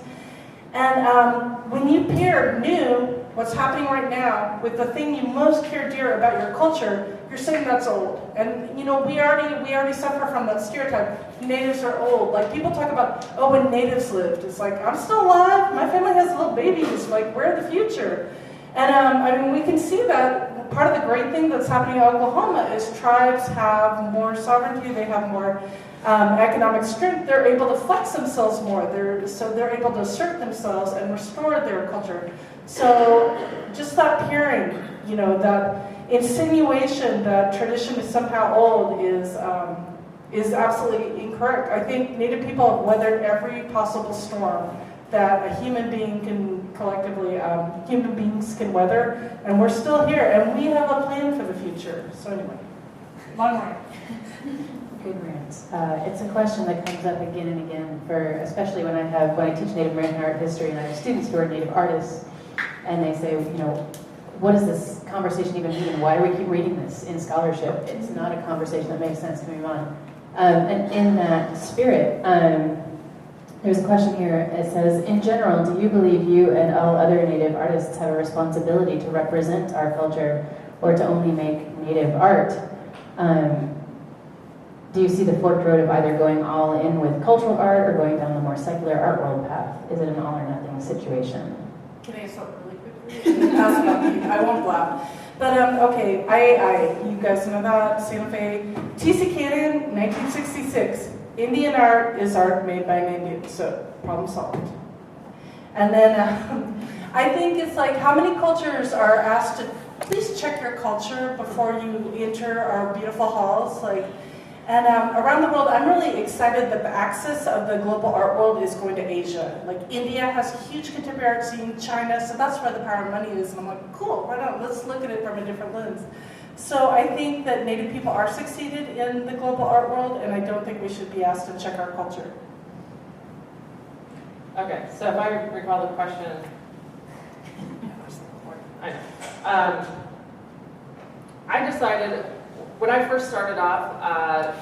And when you pair new, what's happening right now, with the thing you most care dear about your culture, you're saying that's old. And we already suffer from that stereotype. Natives are old. Like people talk about, oh, when natives lived. It's like, I'm still alive. My family has little babies. Like, we're the future. And I mean, we can see that part of the great thing that's happening in Oklahoma is tribes have more sovereignty. They have more economic strength. They're able to flex themselves more. They're able to assert themselves and restore their culture. So just that pairing, that insinuation that tradition is somehow old is absolutely incorrect. I think Native people have weathered every possible storm that a human being can collectively, human beings can weather, and we're still here, and we have a plan for the future. So anyway, long rant. Good rants. It's a question that comes up again and again, especially when I teach Native American art history, and I have students who are Native artists, and they say, what does this conversation even mean? Why do we keep reading this in scholarship? It's not a conversation that makes sense to move on. And in that spirit, there's a question here. It says, in general, do you believe you and all other Native artists have a responsibility to represent our culture or to only make Native art? Do you see the forked road of either going all in with cultural art or going down the more secular art world path? Is it an all or nothing situation? Can I say something really quickly? I won't laugh. But okay, you guys know that, Santa Fe. T.C. Cannon, 1966. Indian art is art made by an Indian, so problem solved. And then I think it's like, how many cultures are asked to please check your culture before you enter our beautiful halls? And around the world, I'm really excited that the axis of the global art world is going to Asia. Like India has a huge contemporary art scene, China, so that's where the power of money is. And I'm like, cool, why not? Let's look at it from a different lens. So I think that Native people are succeeded in the global art world, and I don't think we should be asked to check our culture. Okay, so if I recall the question I decided, when I first started off,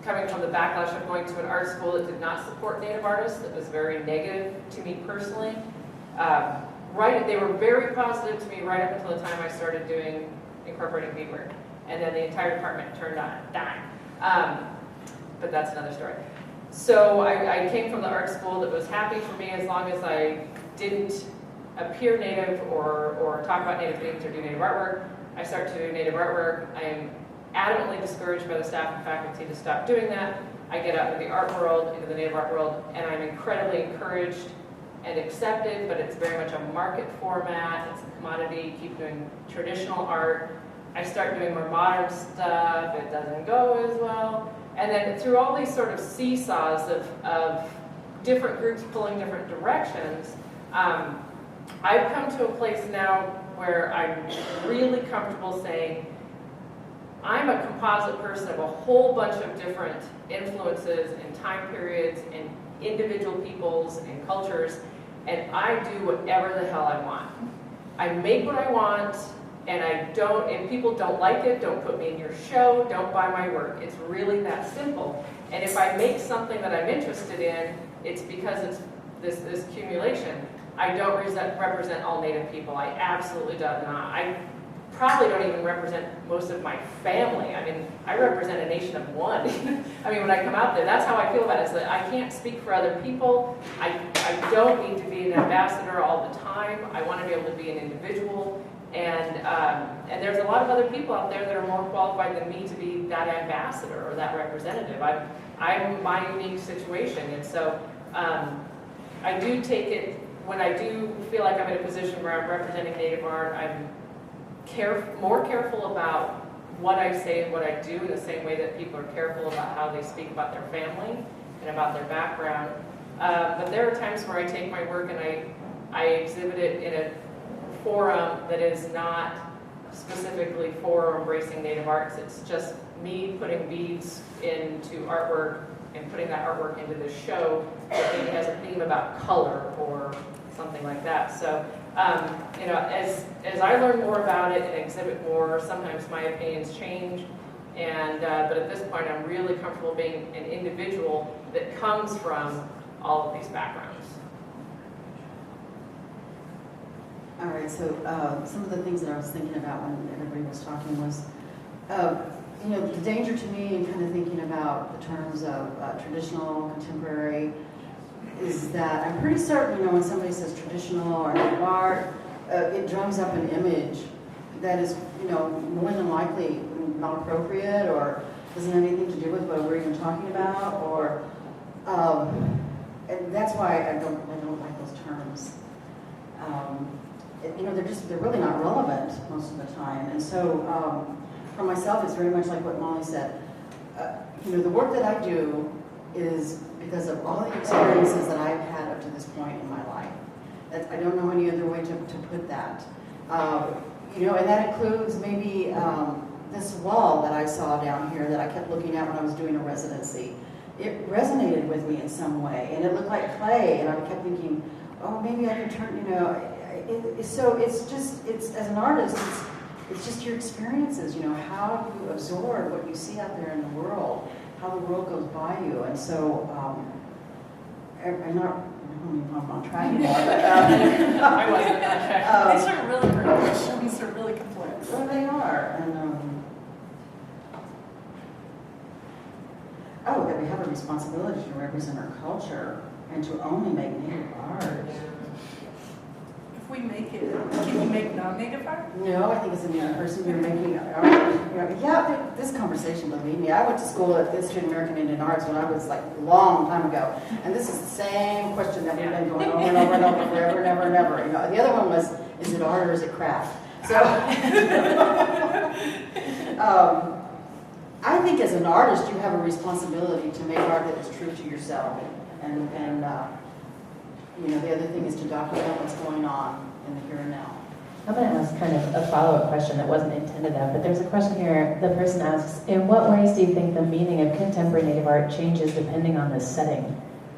coming from the backlash of going to an art school that did not support Native artists, that was very negative to me personally. They were very positive to me right up until the time I started incorporating beadwork. And then the entire department turned on a dime. But that's another story. So I came from the art school that was happy for me as long as I didn't appear Native or talk about Native things or do Native artwork. I started to do Native artwork. I am adamantly discouraged by the staff and faculty to stop doing that. I get out into the art world, into the Native art world, and I'm incredibly encouraged and accepted, but it's very much a market format. It's a commodity. Keep doing traditional art. I start doing more modern stuff. It doesn't go as well. And then through all these sort of seesaws of different groups pulling different directions, I've come to a place now where I'm really comfortable saying, I'm a composite person of a whole bunch of different influences and time periods and individual peoples and cultures, and I do whatever the hell I want. I make what I want, and if people don't like it, don't put me in your show, don't buy my work. It's really that simple. And if I make something that I'm interested in, it's because it's this accumulation. I don't represent all Native people. I absolutely do not. I probably don't even represent most of my family. I mean, I represent a nation of one. I mean, when I come out there, that's how I feel about it, is that I can't speak for other people. I don't need to be an ambassador all the time. I want to be able to be an individual. And there's a lot of other people out there that are more qualified than me to be that ambassador or that representative. I'm my unique situation. And so I do take it, when I do feel like I'm in a position where I'm representing Native art, I'm more careful about what I say and what I do in the same way that people are careful about how they speak about their family and about their background. But there are times where I take my work and I exhibit it in a forum that is not specifically for embracing Native arts. It's just me putting beads into artwork and putting that artwork into this show that maybe has a theme about color or something like that. So, you know, as I learn more about it and exhibit more, sometimes my opinions change. And but at this point, I'm really comfortable being an individual that comes from all of these backgrounds. All right, so some of the things that I was thinking about when everybody was talking was, you know, the danger to me in kind of thinking about the terms of traditional, contemporary, is that I'm pretty certain, you know, when somebody says traditional or Native art, it drums up an image that is, you know, more than likely not appropriate or doesn't have anything to do with what we're even talking about, or, and that's why I don't like those terms. You know, they're really not relevant most of the time. And so for myself, it's very much like what Molly said. You know, the work that I do is because of all the experiences that I've had up to this point in my life. I don't know any other way to put that. You know, and that includes maybe this wall that I saw down here that I kept looking at when I was doing a residency. It resonated with me in some way, and it looked like clay, and I kept thinking, oh, maybe I can turn, you know. So it's as an artist, it's just your experiences, you know, how you absorb what you see out there in the world, how the world goes by you. And so I'm on track anymore, but I wasn't on track. These are really great questions, they're really complex. well, they are. And that we have a responsibility to represent our culture and to only make Native art. If we make it, can you make non-native art? No, I think as a young person, you're making art. You know, yeah, this conversation, believe me. I went to school at the Institute of American Indian Arts when I was like a long time ago. And this is the same question that we've been going over and over and over forever and ever and ever. You know, the other one was, is it art or is it craft? So, I think as an artist, you have a responsibility to make art that is true to yourself. And you know, the other thing is to document what's going on in the here and now. I'm going to ask kind of a follow-up question that wasn't intended that, but there's a question here. The person asks, in what ways do you think the meaning of contemporary Native art changes depending on the setting?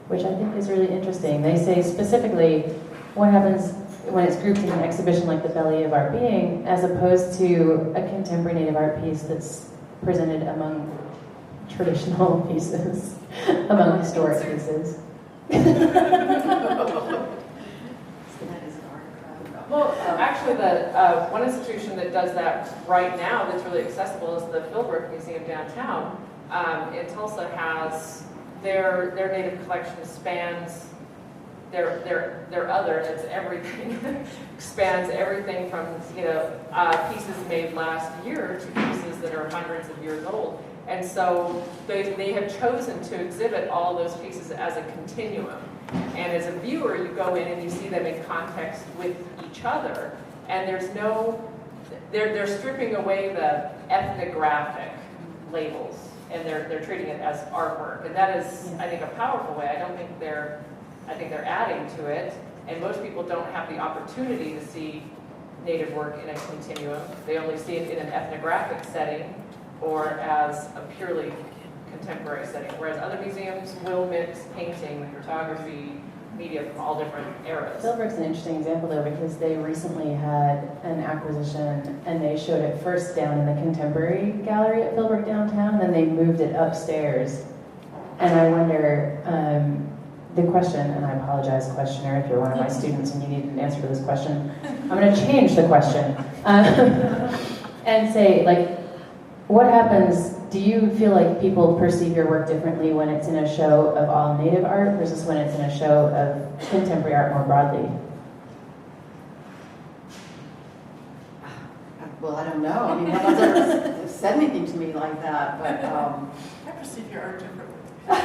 Which I think is really interesting. They say specifically, what happens when it's grouped in an exhibition like the Belly of Our Being, as opposed to a contemporary Native art piece that's presented among traditional pieces, among historic pieces. Well, actually, the one institution that does that right now that's really accessible is the Beadwork Museum downtown. In Tulsa has their native collection spans their other, and it's everything, spans everything from pieces made last year to pieces that are hundreds of years old. And so they have chosen to exhibit all those pieces as a continuum. And as a viewer, you go in and you see them in context with each other. And there's no, they're stripping away the ethnographic labels, and they're treating it as artwork. And that is, I think, a powerful way. I think they're adding to it. And most people don't have the opportunity to see Native work in a continuum. They only see it in an ethnographic setting or as a purely contemporary setting, whereas other museums will mix painting, photography, media from all different eras. Beadwork's an interesting example though, because they recently had an acquisition and they showed it first down in the contemporary gallery at Beadwork downtown, and then they moved it upstairs. And I wonder, the question, and I apologize, questioner, if you're one of my students and you need an answer to this question, I'm going to change the question and say, like, what happens? Do you feel like people perceive your work differently when it's in a show of all Native art versus when it's in a show of contemporary art more broadly? Well, I don't know. I mean, no one's ever said anything to me like that, but I perceive your art differently. And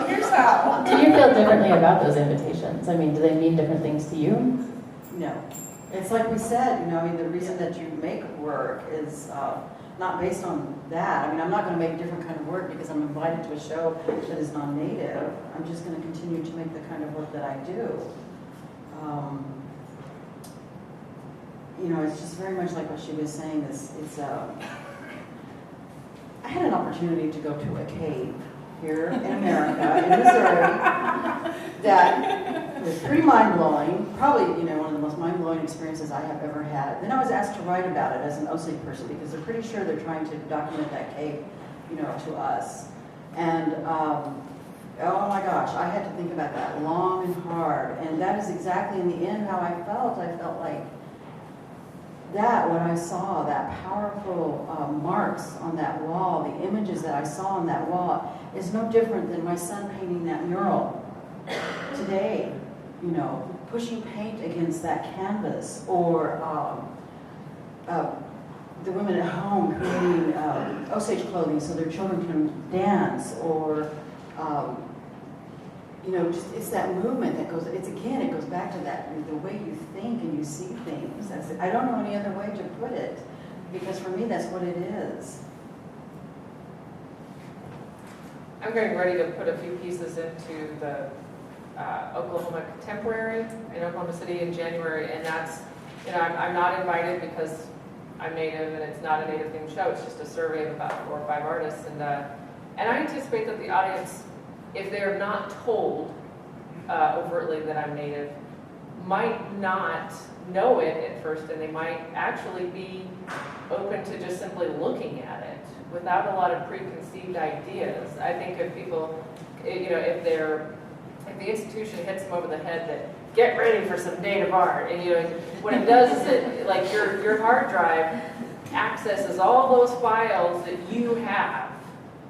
here's how. Do you feel differently about those invitations? I mean, do they mean different things to you? no. It's like we said, I mean, the reason that you make work is not based on that. I mean, I'm not going to make a different kind of work because I'm invited to a show that is non-Native. I'm just going to continue to make the kind of work that I do. It's just very much like what she was saying. I had an opportunity to go to a cave here in America, in Missouri, that was pretty mind-blowing, probably, one of the most mind-blowing experiences I have ever had. Then I was asked to write about it as an Osage person because they're pretty sure they're trying to document that cave, to us. And, oh my gosh, I had to think about that long and hard. And that is exactly in the end how I felt. I felt like that, when I saw that powerful marks on that wall, the images that I saw on that wall, is no different than my son painting that mural today, pushing paint against that canvas, or the women at home creating Osage clothing so their children can dance, or it's that movement that goes, it goes back to that, the way you think and you see things. I don't know any other way to put it, because for me, that's what it is. I'm getting ready to put a few pieces into the Oklahoma Contemporary in Oklahoma City in January, and that's, I'm not invited because I'm Native and it's not a Native themed show. It's just a survey of about 4 or 5 artists, and I anticipate that the audience, if they're not told overtly that I'm Native, might not know it at first, and they might actually be open to just simply looking at it without a lot of preconceived ideas. I think if people, if the institution hits them over the head that get ready for some Native art, and what it does is it, like your hard drive accesses all those files that you have,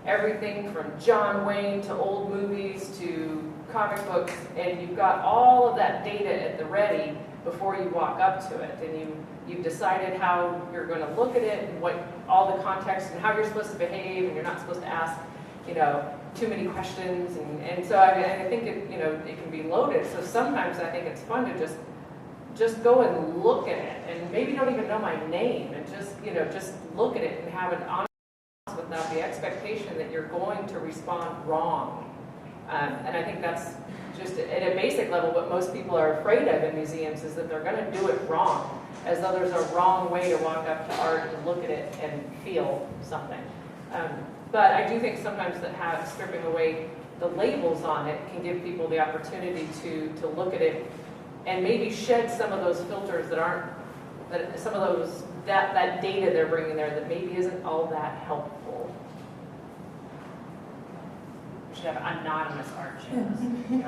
everything from John Wayne to old movies to comic books, and you've got all of that data at the ready before you walk up to it, and you've decided how you're going to look at it and what all the context and how you're supposed to behave, and you're not supposed to ask too many questions, and so I think it it can be loaded. So sometimes I think it's fun to just go and look at it, and maybe don't even know my name, and just look at it and have an honest without the expectation that you're going to respond wrong. And I think that's just at a basic level what most people are afraid of in museums, is that they're going to do it wrong, as though there's a wrong way to walk up to art and look at it and feel something. But I do think sometimes that stripping away the labels on it can give people the opportunity to look at it and maybe shed some of those filters that aren't, that some of those, that data they're bringing there that maybe isn't all that helpful. We should have anonymous art shows.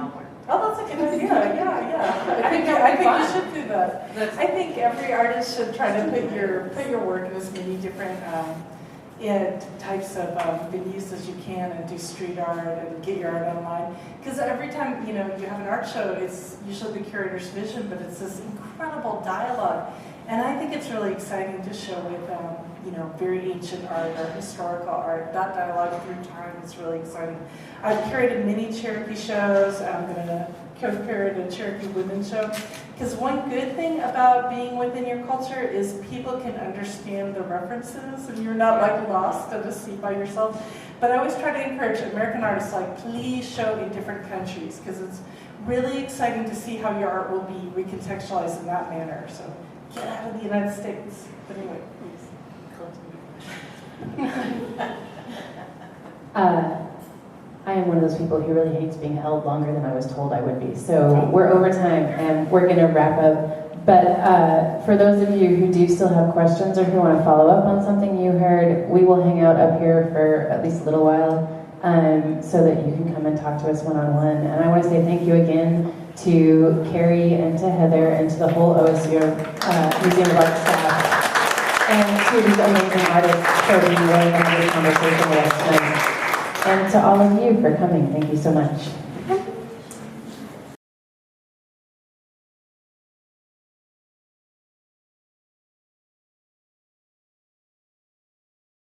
Oh, that's a good idea, yeah. I think you should do that. I think every artist should try to put your work in as many different types of venues as you can, and do street art and get your art online. Because every time you have an art show, it's usually the curator's vision, but it's this incredible dialogue. And I think it's really exciting to show with very ancient art or historical art. That dialogue through time is really exciting. I've curated many Cherokee shows. I'm going to co-curate a Cherokee women's show. Because one good thing about being within your culture is people can understand the references, and you're not like lost at a sea by yourself. But I always try to encourage American artists, like, please show in different countries, because it's really exciting to see how your art will be recontextualized in that manner. So get out of the United States. But anyway, please. I am one of those people who really hates being held longer than I was told I would be. So we're over time, and we're going to wrap up. But for those of you who do still have questions or who want to follow up on something you heard, we will hang out up here for at least a little while so that you can come and talk to us one-on-one. And I want to say thank you again to Carrie and to Heather and to the whole OSU Museum of Art staff, and to these amazing artists for being willing to have this conversation with us tonight. And to all of you for coming, thank you so much.